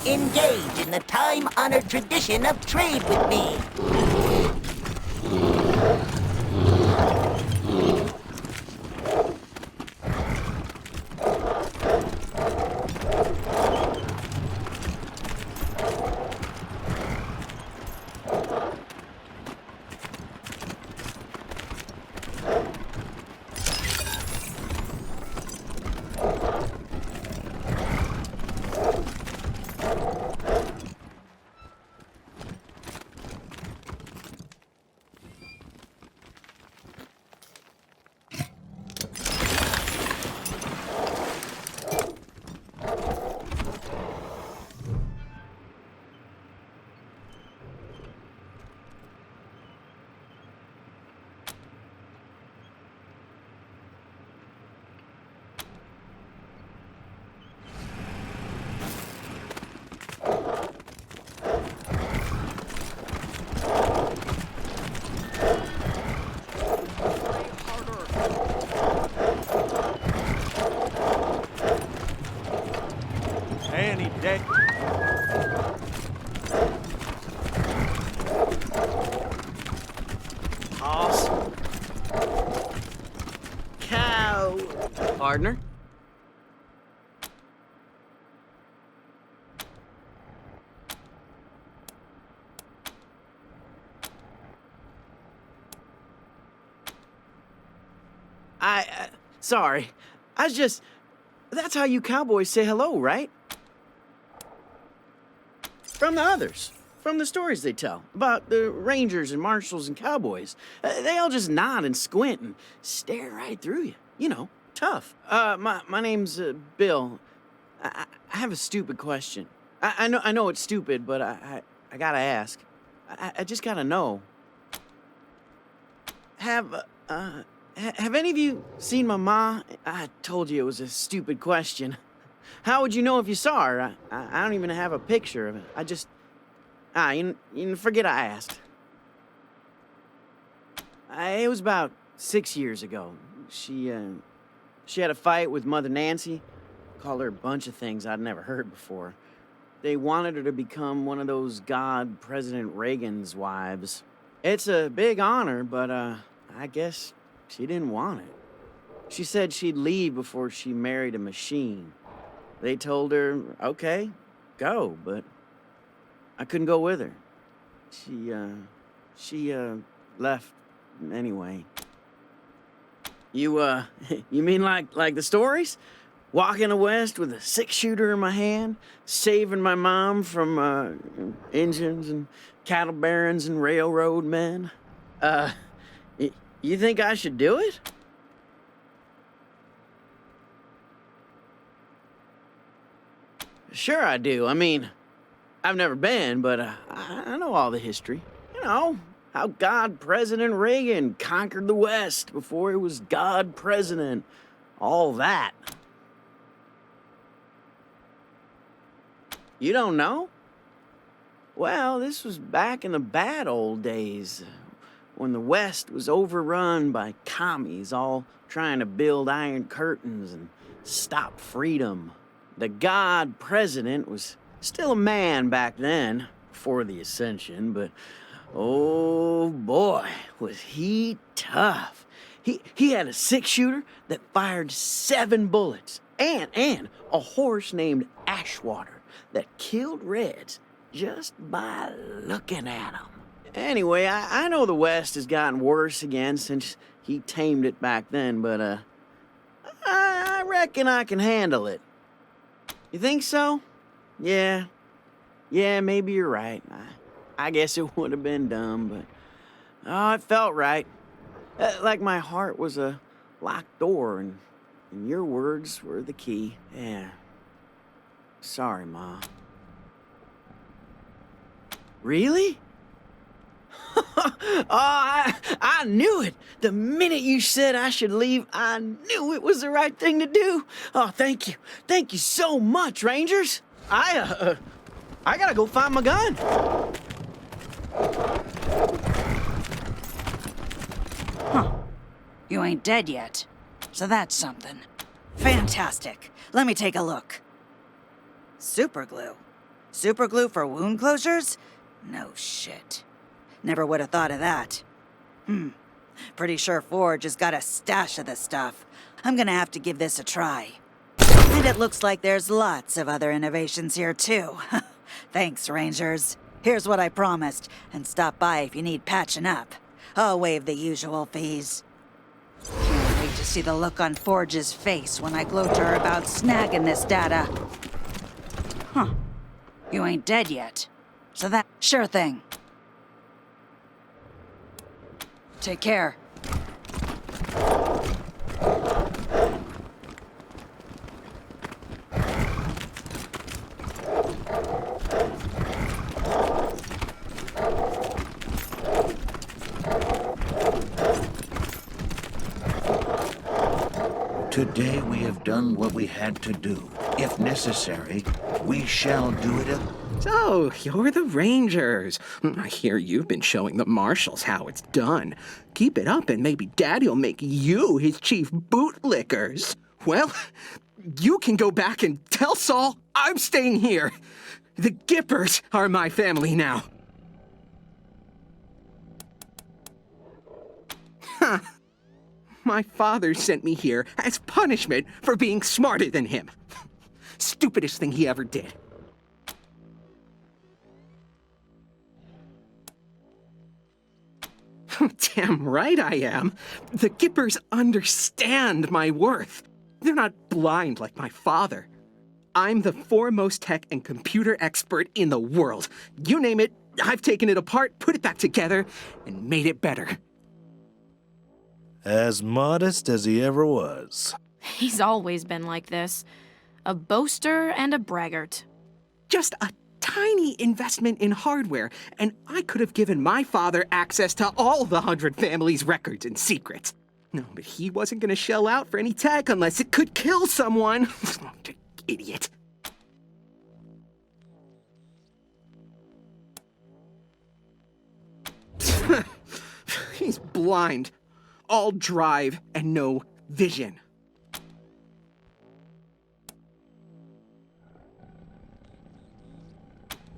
Engage in the time-honored tradition of trade with me. Annie dead. Horse. Cow. Partner. Sorry. That's how you cowboys say hello, right? From the others. From the stories they tell about the rangers and marshals and cowboys. They all just nod and squint and stare right through you. You know, tough. My name's Bill. I have a stupid question. I know it's stupid, but I gotta ask. I just gotta know. Have any of you seen my ma? I told you it was a stupid question. How would you know if you saw her? I don't even have a picture of it. I just... you forget I asked. It was about 6 years ago. She had a fight with Mother Nancy. Called her a bunch of things I'd never heard before. They wanted her to become one of those God President Reagan's wives. It's a big honor, but I guess she didn't want it. She said she'd leave before she married a machine. They told her, okay, go, but I couldn't go with her. She left anyway. You mean like the stories? Walking the West with a 6-shooter in my hand, saving my mom from engines and cattle barons and railroad men? You think I should do it? Sure I do. I mean, I've never been, but I know all the history. You know, how God President Reagan conquered the West before he was God President. All that. You don't know? Well, this was back in the bad old days, when the West was overrun by commies all trying to build iron curtains and stop freedom. The God President was still a man back then, before the Ascension, but oh boy, was he tough. He had a 6-shooter that fired 7 bullets, and a horse named Ashwater that killed Reds just by looking at them. Anyway, I know the West has gotten worse again since he tamed it back then, but I reckon I can handle it. You think so? Yeah, maybe you're right. I guess it would have been dumb, but it felt right. Like my heart was a locked door, and your words were the key. Yeah. Sorry, Ma. Really? I knew it. The minute you said I should leave, I knew it was the right thing to do. Oh, thank you. Thank you so much, Rangers. I gotta go find my gun. Huh. You ain't dead yet. So that's something. Fantastic. Let me take a look. Super glue. Super glue for wound closures? No shit. Never would have thought of that. Pretty sure Forge has got a stash of this stuff. I'm gonna have to give this a try. And it looks like there's lots of other innovations here, too. Thanks, Rangers. Here's what I promised, and stop by if you need patching up. I'll waive the usual fees. Can't wait to see the look on Forge's face when I gloat to her about snagging this data. Huh. You ain't dead yet. So that... Sure thing. Take care. Today we have done what we had to do. If necessary, we shall do it again. So, you're the Rangers. I hear you've been showing the marshals how it's done. Keep it up and maybe Daddy'll make you his chief bootlickers. Well, you can go back and tell Saul I'm staying here. The Gippers are my family now. Huh. My father sent me here as punishment for being smarter than him. Stupidest thing he ever did. Damn right I am. The Gippers understand my worth. They're not blind like my father. I'm the foremost tech and computer expert in the world. You name it, I've taken it apart, put it back together, and made it better. As modest as he ever was. He's always been like this. A boaster and a braggart. Just a tiny investment in hardware, and I could have given my father access to all the 100 families' records and secrets. No, but he wasn't going to shell out for any tech unless it could kill someone. Idiot. He's blind. All drive and no vision.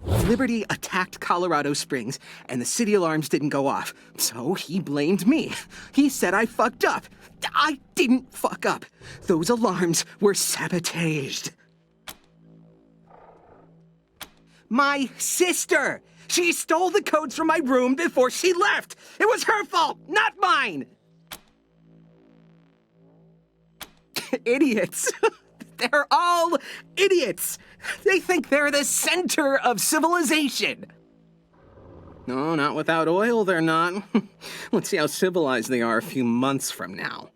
Liberty attacked Colorado Springs, and the city alarms didn't go off. So he blamed me. He said I fucked up. I didn't fuck up. Those alarms were sabotaged. My sister! She stole the codes from my room before she left! It was her fault, not mine! Idiots. They're all idiots. They think they're the center of civilization. No, not without oil, they're not. Let's see how civilized they are a few months from now.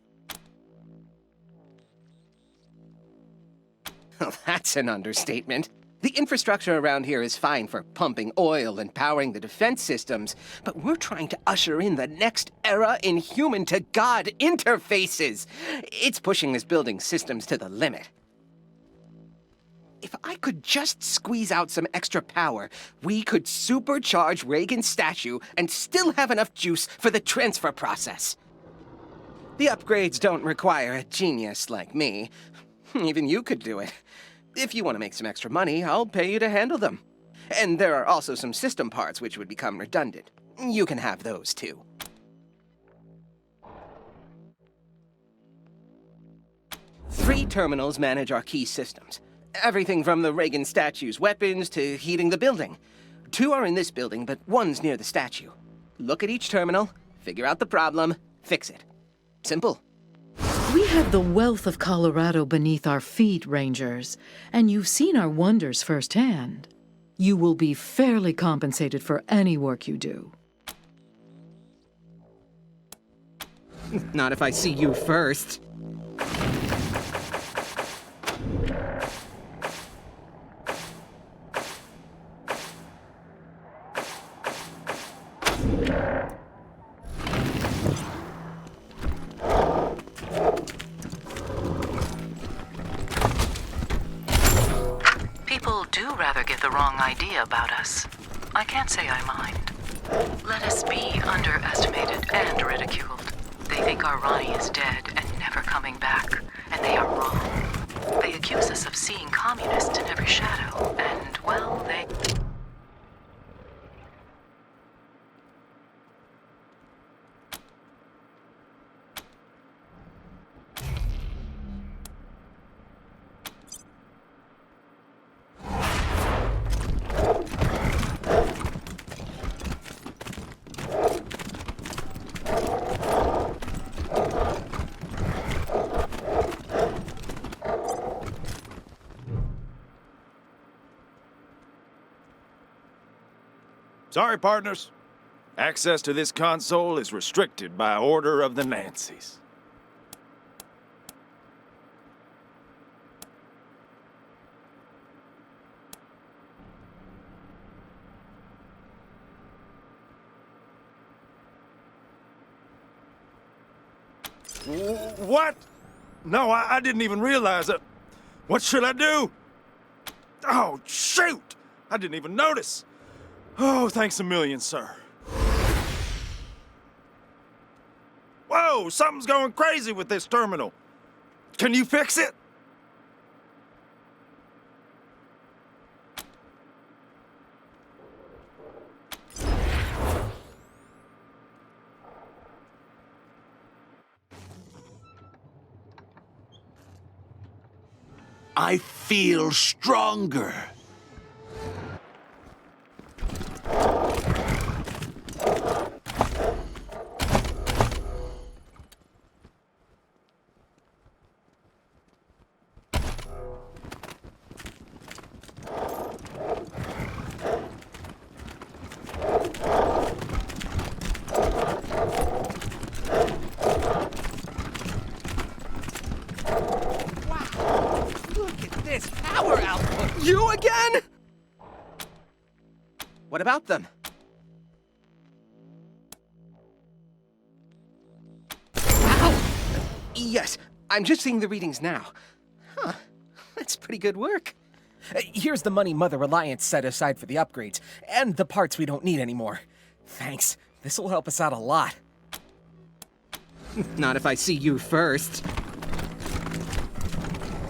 Well, that's an understatement. The infrastructure around here is fine for pumping oil and powering the defense systems, but we're trying to usher in the next era in human-to-God interfaces. It's pushing this building's systems to the limit. If I could just squeeze out some extra power, we could supercharge Reagan's statue and still have enough juice for the transfer process. The upgrades don't require a genius like me. Even you could do it. If you want to make some extra money, I'll pay you to handle them. And there are also some system parts which would become redundant. You can have those, too. Three terminals manage our key systems. Everything from the Reagan statue's weapons to heating the building. 2 are in this building, but 1's near the statue. Look at each terminal, figure out the problem, fix it. Simple. We have the wealth of Colorado beneath our feet, Rangers, and you've seen our wonders firsthand. You will be fairly compensated for any work you do. Not if I see you first. People do rather get the wrong idea about us. I can't say I mind. Let us be underestimated and ridiculed. They think our Ronnie is dead and never coming back, and they are wrong. They accuse us of seeing communists in every shadow, and, well, they... Sorry, partners. Access to this console is restricted by order of the Nancys. What? No, I didn't even realize it. What should I do? Oh, shoot! I didn't even notice. Oh, thanks a million, sir. Whoa, something's going crazy with this terminal. Can you fix it? I feel stronger. Power output! You again? What about them? Ow! Yes, I'm just seeing the readings now. Huh, that's pretty good work. Here's the money Mother Reliance set aside for the upgrades, and the parts we don't need anymore. Thanks, this'll help us out a lot. Not if I see you first.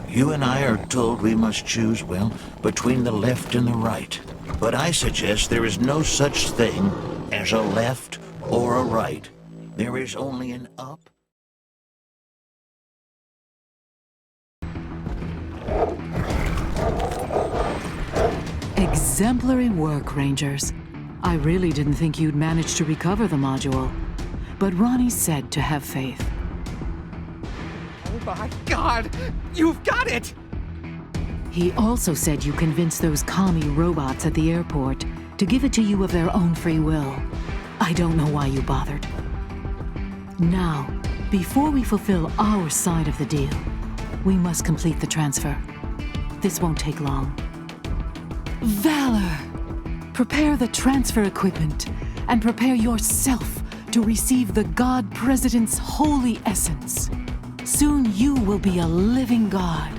You and I are told we must choose, well, between the left and the right. But I suggest there is no such thing as a left or a right. There is only an up. Exemplary work, Rangers. I really didn't think you'd manage to recover the module. But Ronnie said to have faith. Oh my God! You've got it! He also said you convinced those commie robots at the airport to give it to you of their own free will. I don't know why you bothered. Now, before we fulfill our side of the deal, we must complete the transfer. This won't take long. Valor! Prepare the transfer equipment and prepare yourself to receive the God President's holy essence. Soon you will be a living God.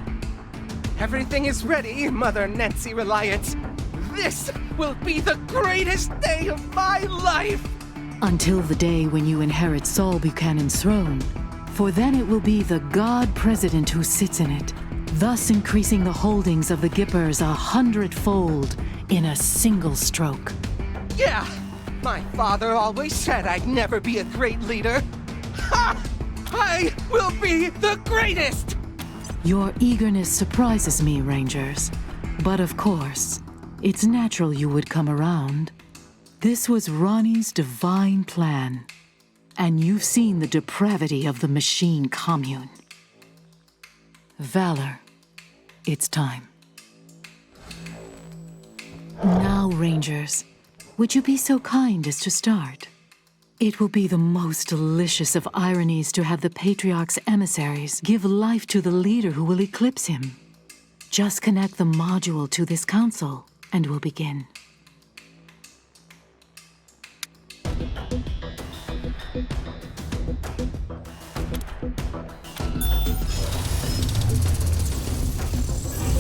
Everything is ready, Mother Nancy Reliance. This will be the greatest day of my life! Until the day when you inherit Saul Buchanan's throne, for then it will be the God President who sits in it, thus increasing the holdings of the Gippers 100-fold in a single stroke. Yeah! My father always said I'd never be a great leader. Ha! I will be the greatest! Your eagerness surprises me, Rangers. But of course, it's natural you would come around. This was Ronnie's divine plan. And you've seen the depravity of the machine commune. Valor, it's time. Now, Rangers, would you be so kind as to start? It will be the most delicious of ironies to have the Patriarch's emissaries give life to the leader who will eclipse him. Just connect the module to this console, and we'll begin.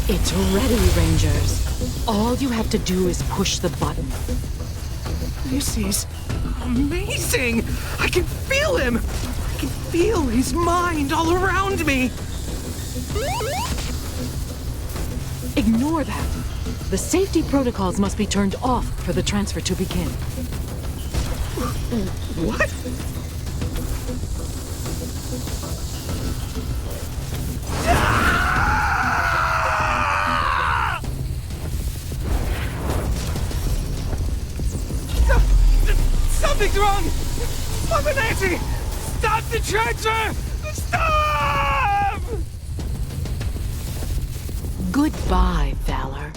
It's ready, Rangers. All you have to do is push the button. This is amazing! I can feel him! I can feel his mind all around me! Ignore that. The safety protocols must be turned off for the transfer to begin. What? Something's wrong! Mother Nancy! Stop the transfer! Stop! Goodbye, Valor.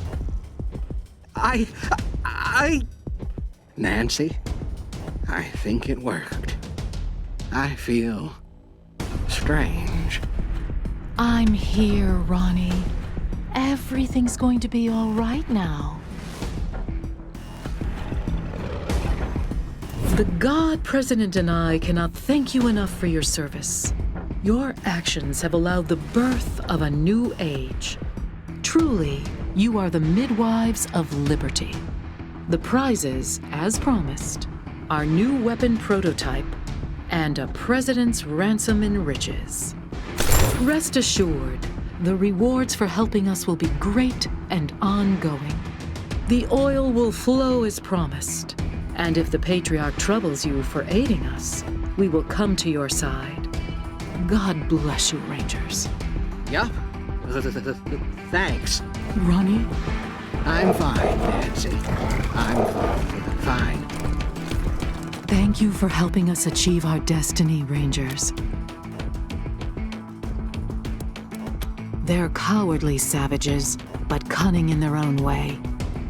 Nancy, I think it worked. I feel strange. I'm here, Ronnie. Everything's going to be all right now. The God President and I cannot thank you enough for your service. Your actions have allowed the birth of a new age. Truly, you are the midwives of liberty. The prizes, as promised, are new weapon prototype and a president's ransom in riches. Rest assured, the rewards for helping us will be great and ongoing. The oil will flow as promised, and if the Patriarch troubles you for aiding us, we will come to your side. God bless you, Rangers. Yup. Thanks. Ronnie? I'm fine, Nancy. I'm fine. Thank you for helping us achieve our destiny, Rangers. They're cowardly savages, but cunning in their own way.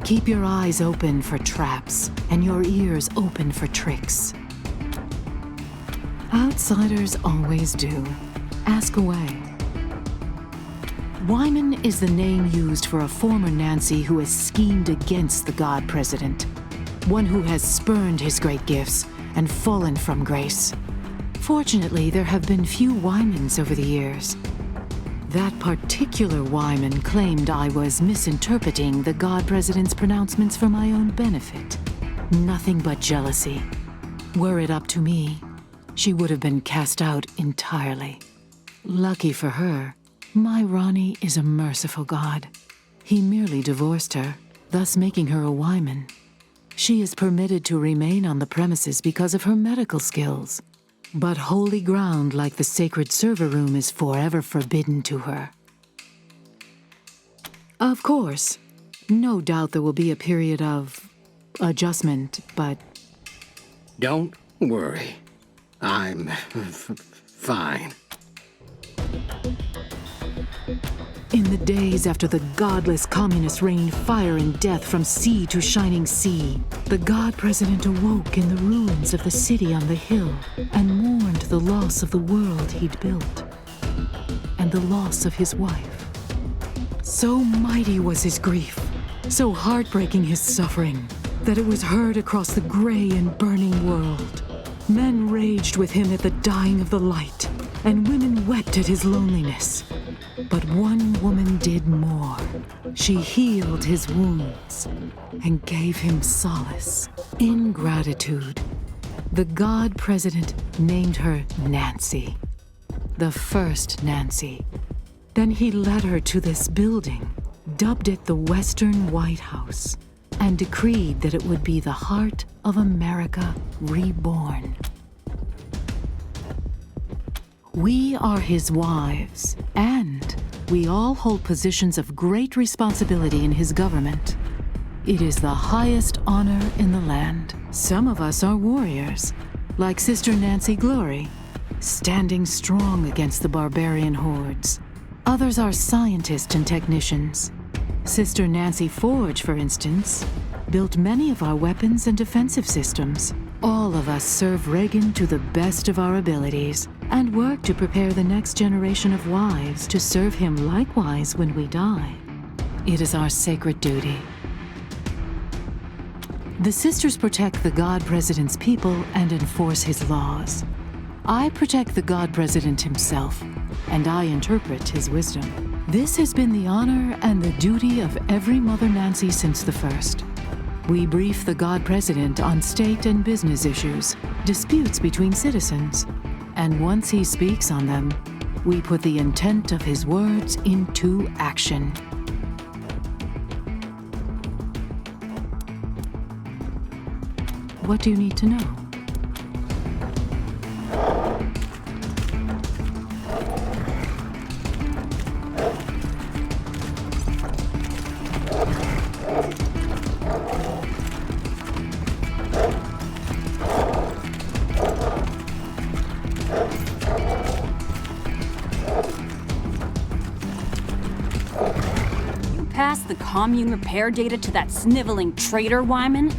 Keep your eyes open for traps, and your ears open for tricks. Outsiders always do. Ask away. Wyman is the name used for a former Nancy who has schemed against the God President. One who has spurned his great gifts and fallen from grace. Fortunately, there have been few Wymans over the years. That particular Wyman claimed I was misinterpreting the God President's pronouncements for my own benefit. Nothing but jealousy. Were it up to me, she would have been cast out entirely. Lucky for her, my Ronnie is a merciful God. He merely divorced her, thus making her a Wyman. She is permitted to remain on the premises because of her medical skills. But holy ground like the sacred server room is forever forbidden to her. Of course, no doubt there will be a period of adjustment, but... Don't worry. I'm fine. In the days after the godless communists rained fire and death from sea to shining sea, the God President awoke in the ruins of the city on the hill and mourned the loss of the world he'd built and the loss of his wife. So mighty was his grief, so heartbreaking his suffering, that it was heard across the gray and burning world. Men raged with him at the dying of the light, and women wept at his loneliness. But one woman did more. She healed his wounds and gave him solace. In gratitude, the God President named her Nancy, the first Nancy. Then he led her to this building, dubbed it the Western White House, and decreed that it would be the heart of America reborn. We are his wives, and we all hold positions of great responsibility in his government. It is the highest honor in the land. Some of us are warriors, like Sister Nancy Glory, standing strong against the barbarian hordes. Others are scientists and technicians. Sister Nancy Forge, for instance, built many of our weapons and defensive systems. All of us serve Reagan to the best of our abilities and work to prepare the next generation of wives to serve him likewise when we die. It is our sacred duty. The sisters protect the God President's people and enforce his laws. I protect the God President himself, and I interpret his wisdom. This has been the honor and the duty of every Mother Nancy since the first. We brief the God President on state and business issues, disputes between citizens, and once he speaks on them, we put the intent of his words into action. What do you need to know? Pass the commune repair data to that sniveling traitor, Wyman?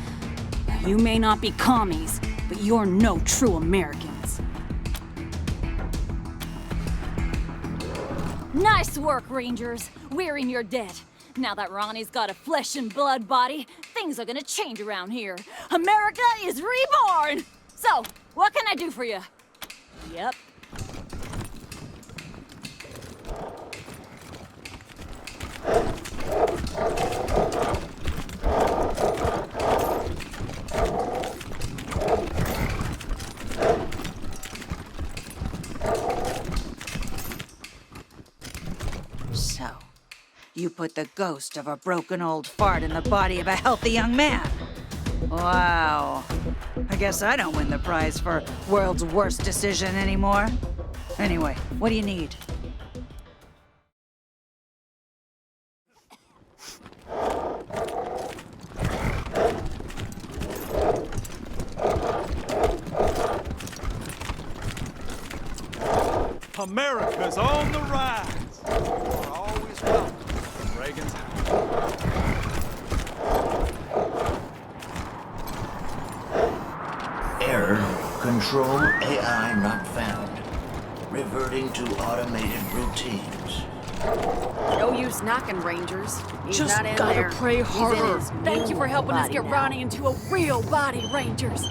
You may not be commies, but you're no true Americans. Nice work, Rangers. We're in your debt. Now that Ronnie's got a flesh and blood body, things are gonna change around here. America is reborn! So, what can I do for you? Yep. So, you put the ghost of a broken old fart in the body of a healthy young man. Wow. I guess I don't win the prize for world's worst decision anymore. Anyway, what do you need? America's on the rise. We're always welcome in Reagan's house. Error. Control AI not found. Reverting to automated routines. No use knocking, Rangers. He's Just not in gotta there. pray He's in harder. his Thank you for helping us body get now. Ronnie into a real body, Rangers.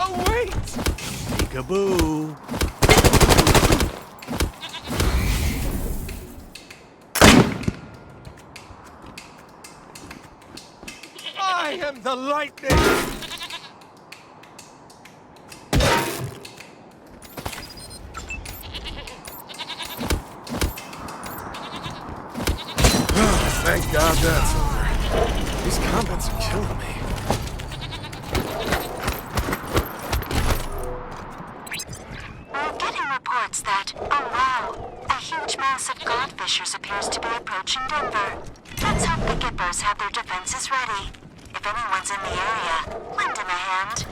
Oh, wait! Peekaboo. I am the lightning! Thank God that's over. These combats are killing me. We're getting reports that, oh wow, a huge mass of godfishers appears to be approaching Denver. Let's hope the Gippers have their defenses ready. If anyone's in the area, lend him a hand.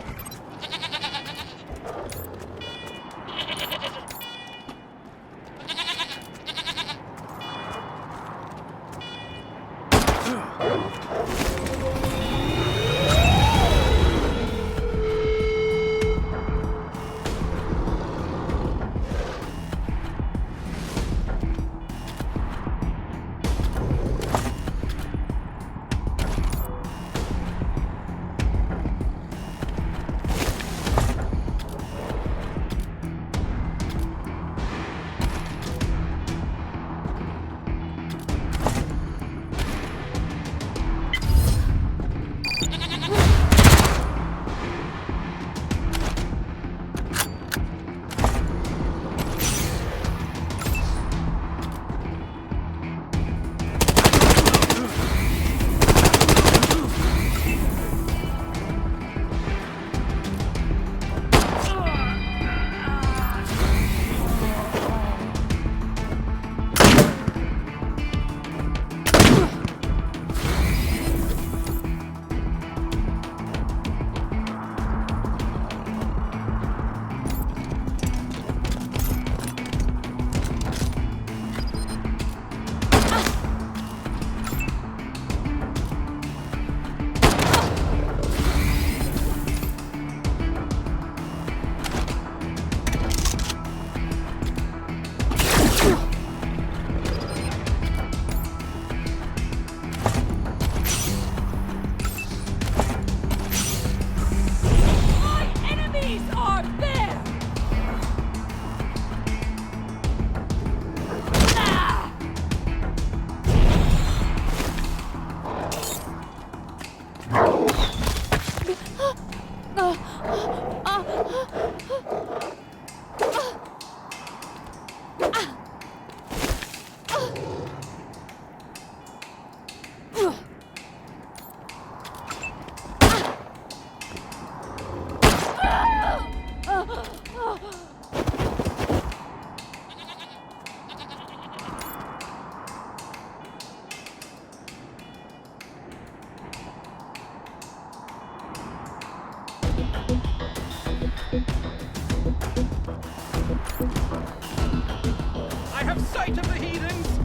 I have sight of the heathens!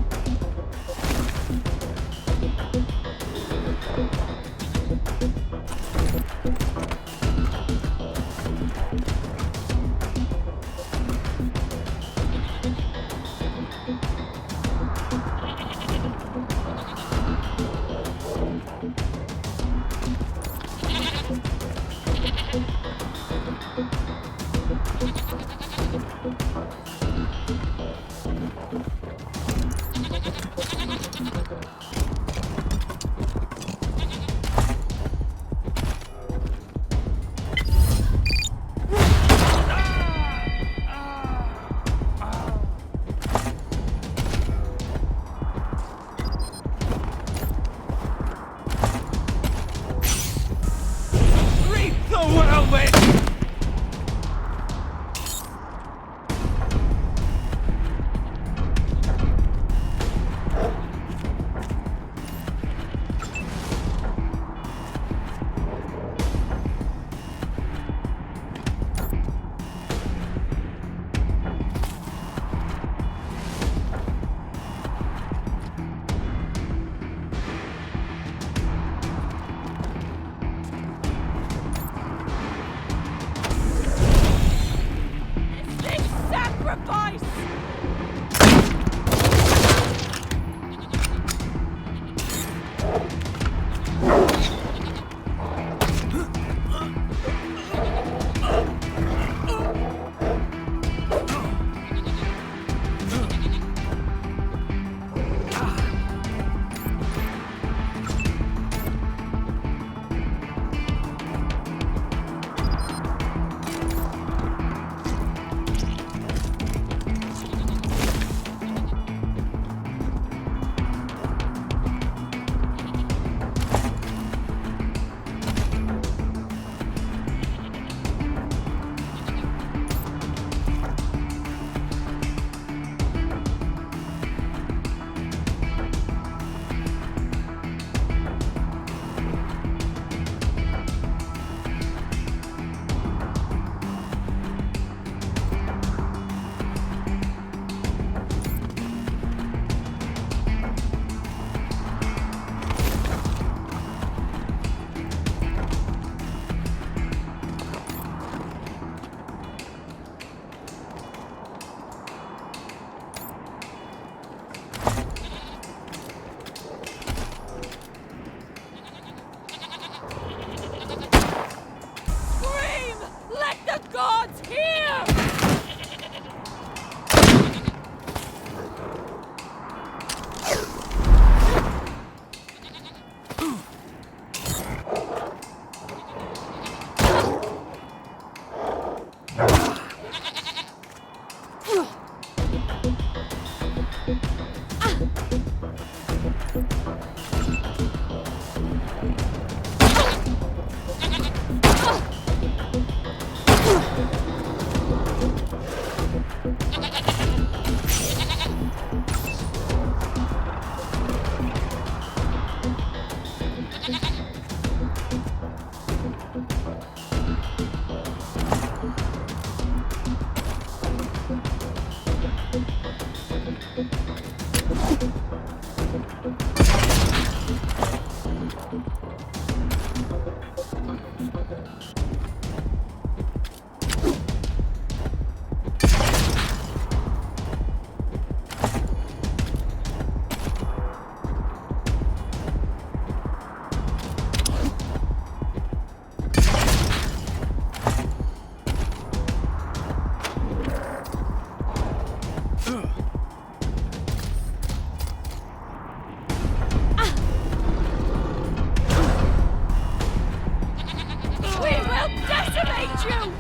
decimate you!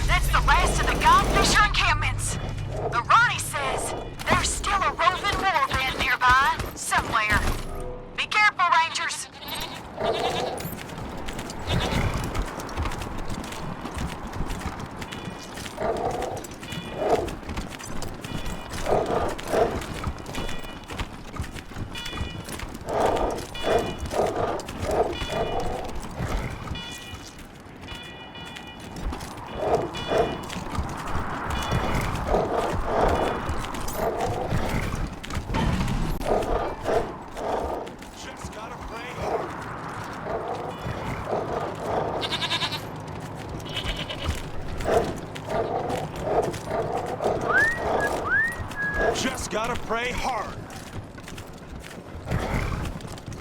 That's the last of the Godfisher encampments. But Ronnie says there's still a roving war band nearby, somewhere. Be careful, Rangers. Just gotta pray hard.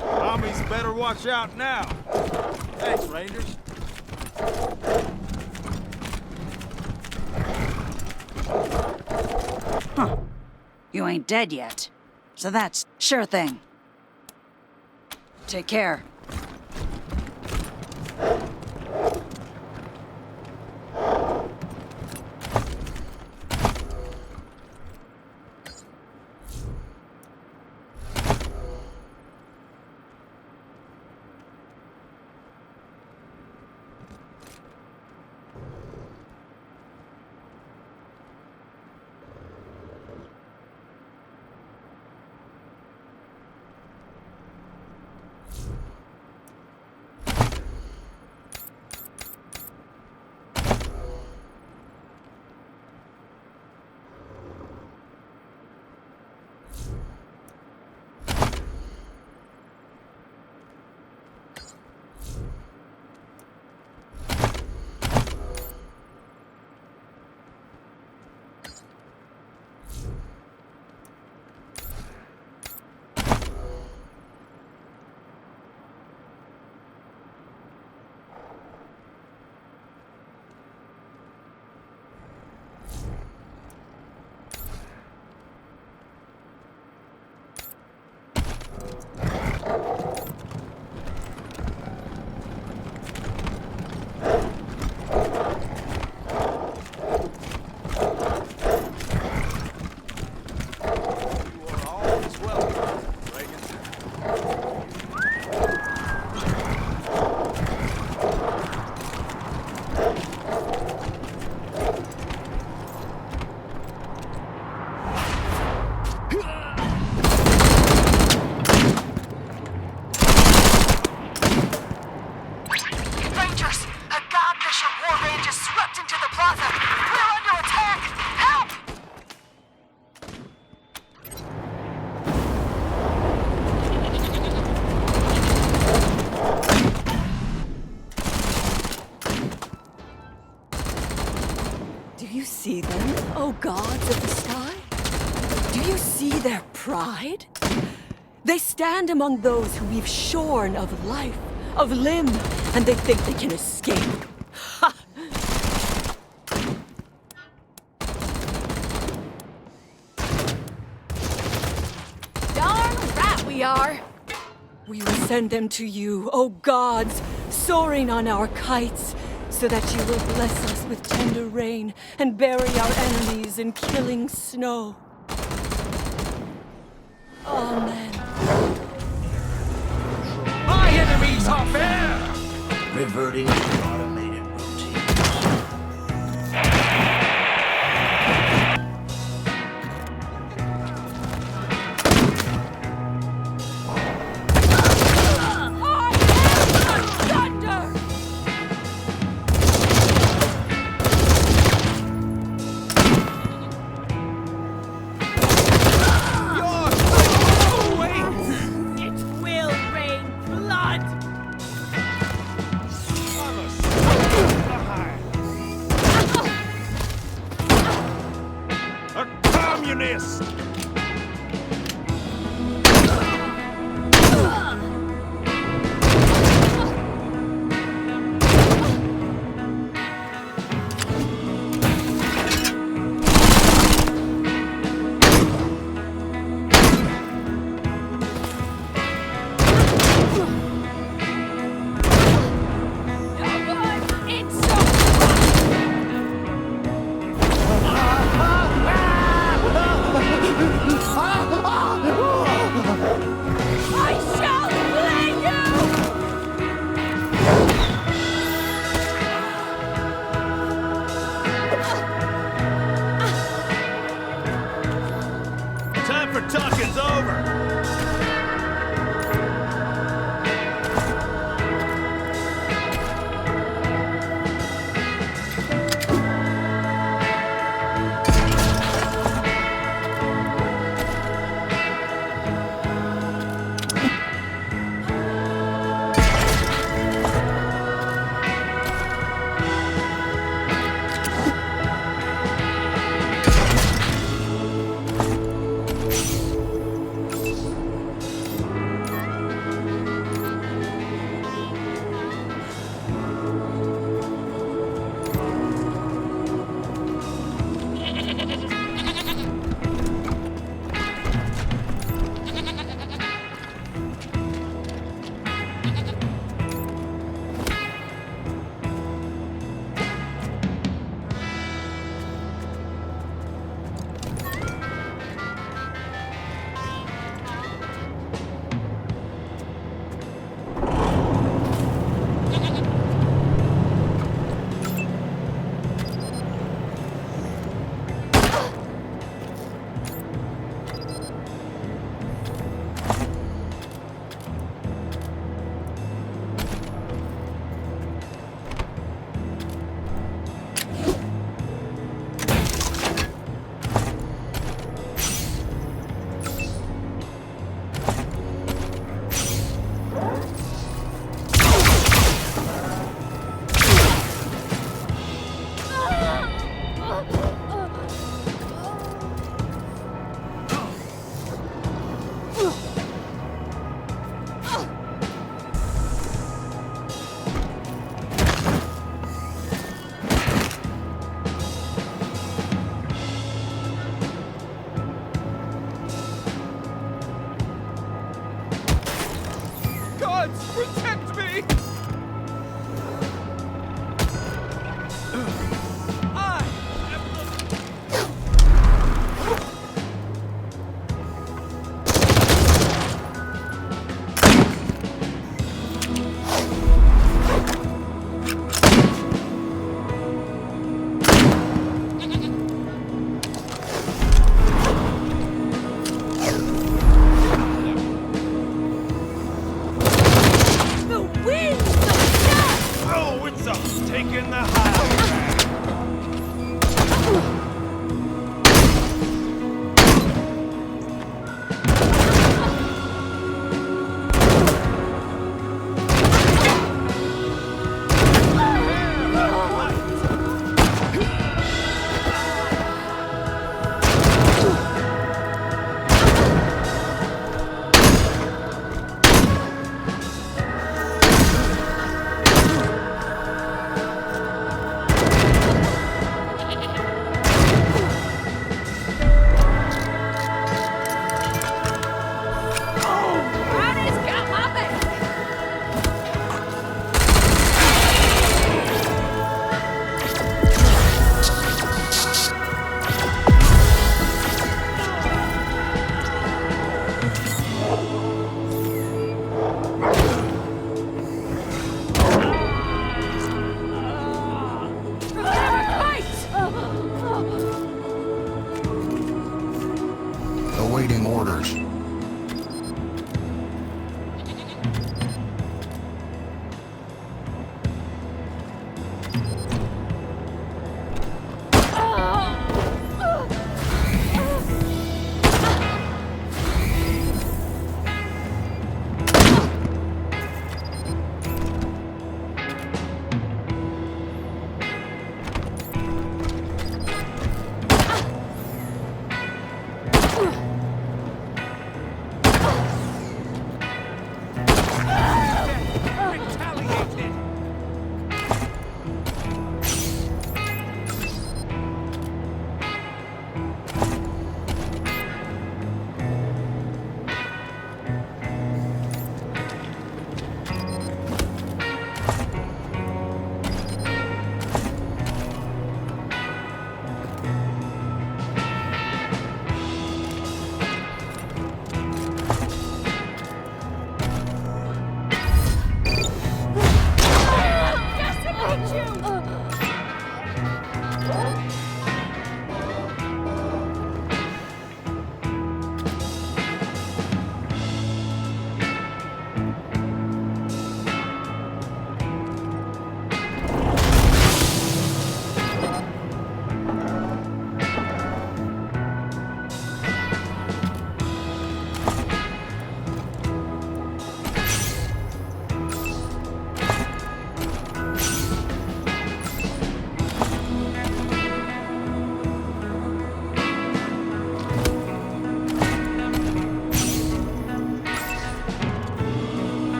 Armies better watch out now. Thanks, Rangers. Huh. You ain't dead yet. So that's sure thing. Take care. See them, oh gods of the sky? Do you see their pride? They stand among those who we've shorn of life, of limb, and they think they can escape. Ha! Darn right we are! We will send them to you, O gods, soaring on our kites, so that you will bless us with tender rain and bury our enemies in killing snow. Amen. My enemies are fair! Reverting to automated routine. Communist!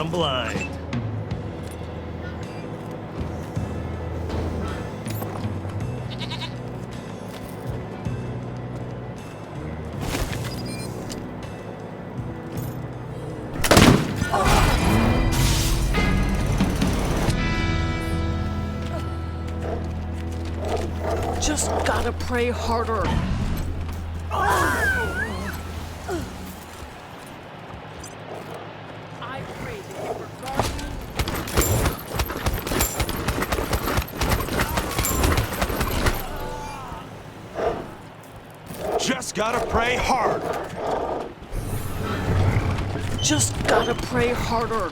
I'm blind. Just gotta pray harder. I pray that you regard me. Just gotta pray harder. Just gotta pray harder.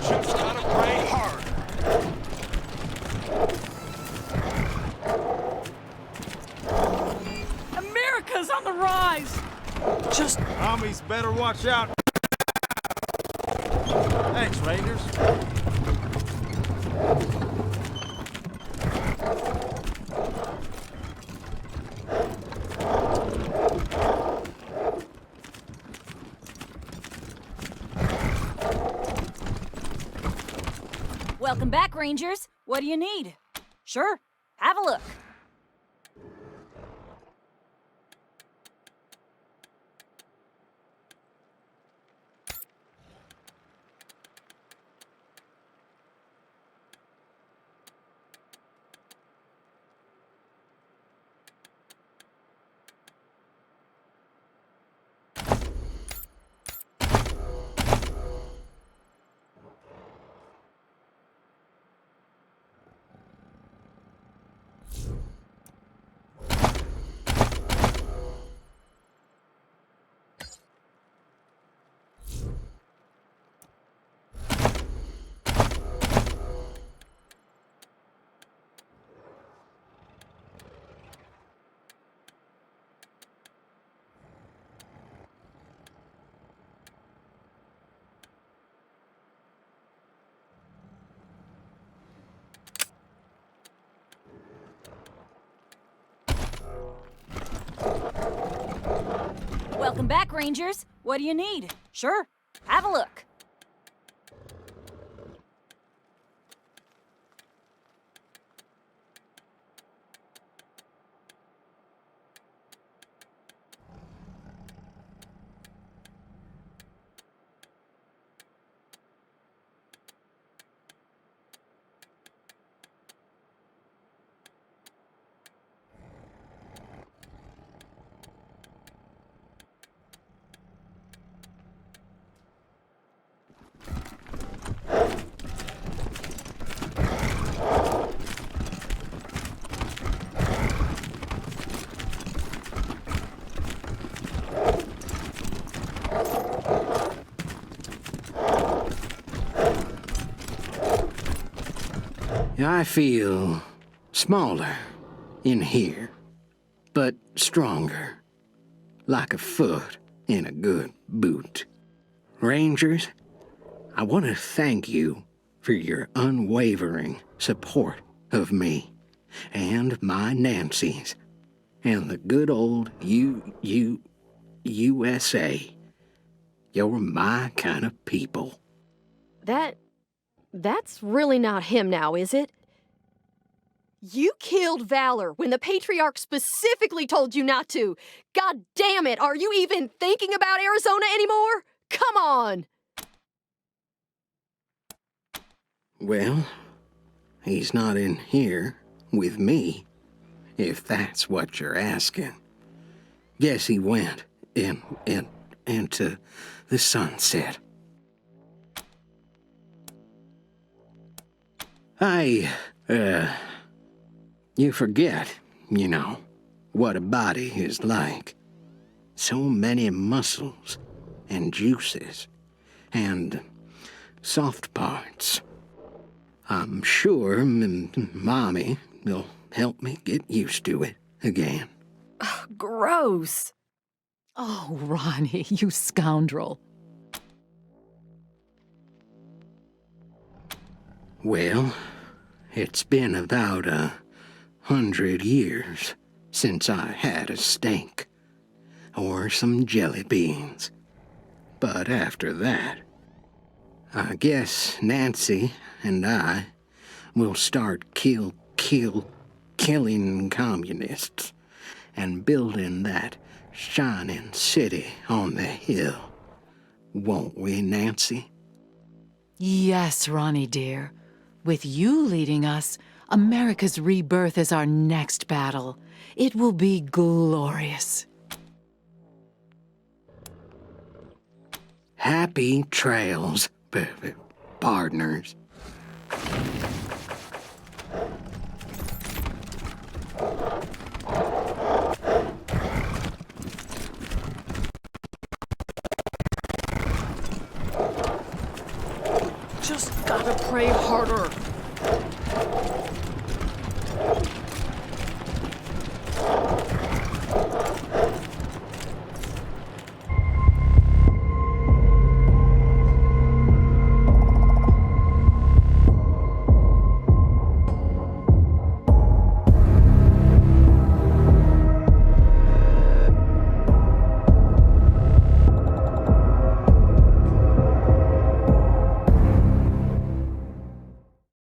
Just gotta pray harder. America's on the rise. Just Armies better watch out. Thanks, Rangers. Welcome back, Rangers. What do you need? Sure, have a look. Welcome back, Rangers. What do you need? Sure, have a look. I feel smaller in here, but stronger, like a foot in a good boot. Rangers, I want to thank you for your unwavering support of me and my Nancy's and the good old USA. You're my kind of people. That's really not him now, is it? You killed Valor when the Patriarch specifically told you not to. God damn it, are you even thinking about Arizona anymore? Come on! Well, he's not in here with me, if that's what you're asking. Guess he went into the sunset. You forget, you know, what a body is like. So many muscles and juices and soft parts. I'm sure Mommy will help me get used to it again. Gross. Oh, Ronnie, you scoundrel. Well, it's been about 100 years since I had a stink. or some jelly beans. But after that, I guess Nancy and I will start killing communists and building that shining city on the hill. Won't we, Nancy? Yes, Ronnie dear. With you leading us, America's rebirth is our next battle. It will be glorious. Happy trails, partners. Just gotta pray harder.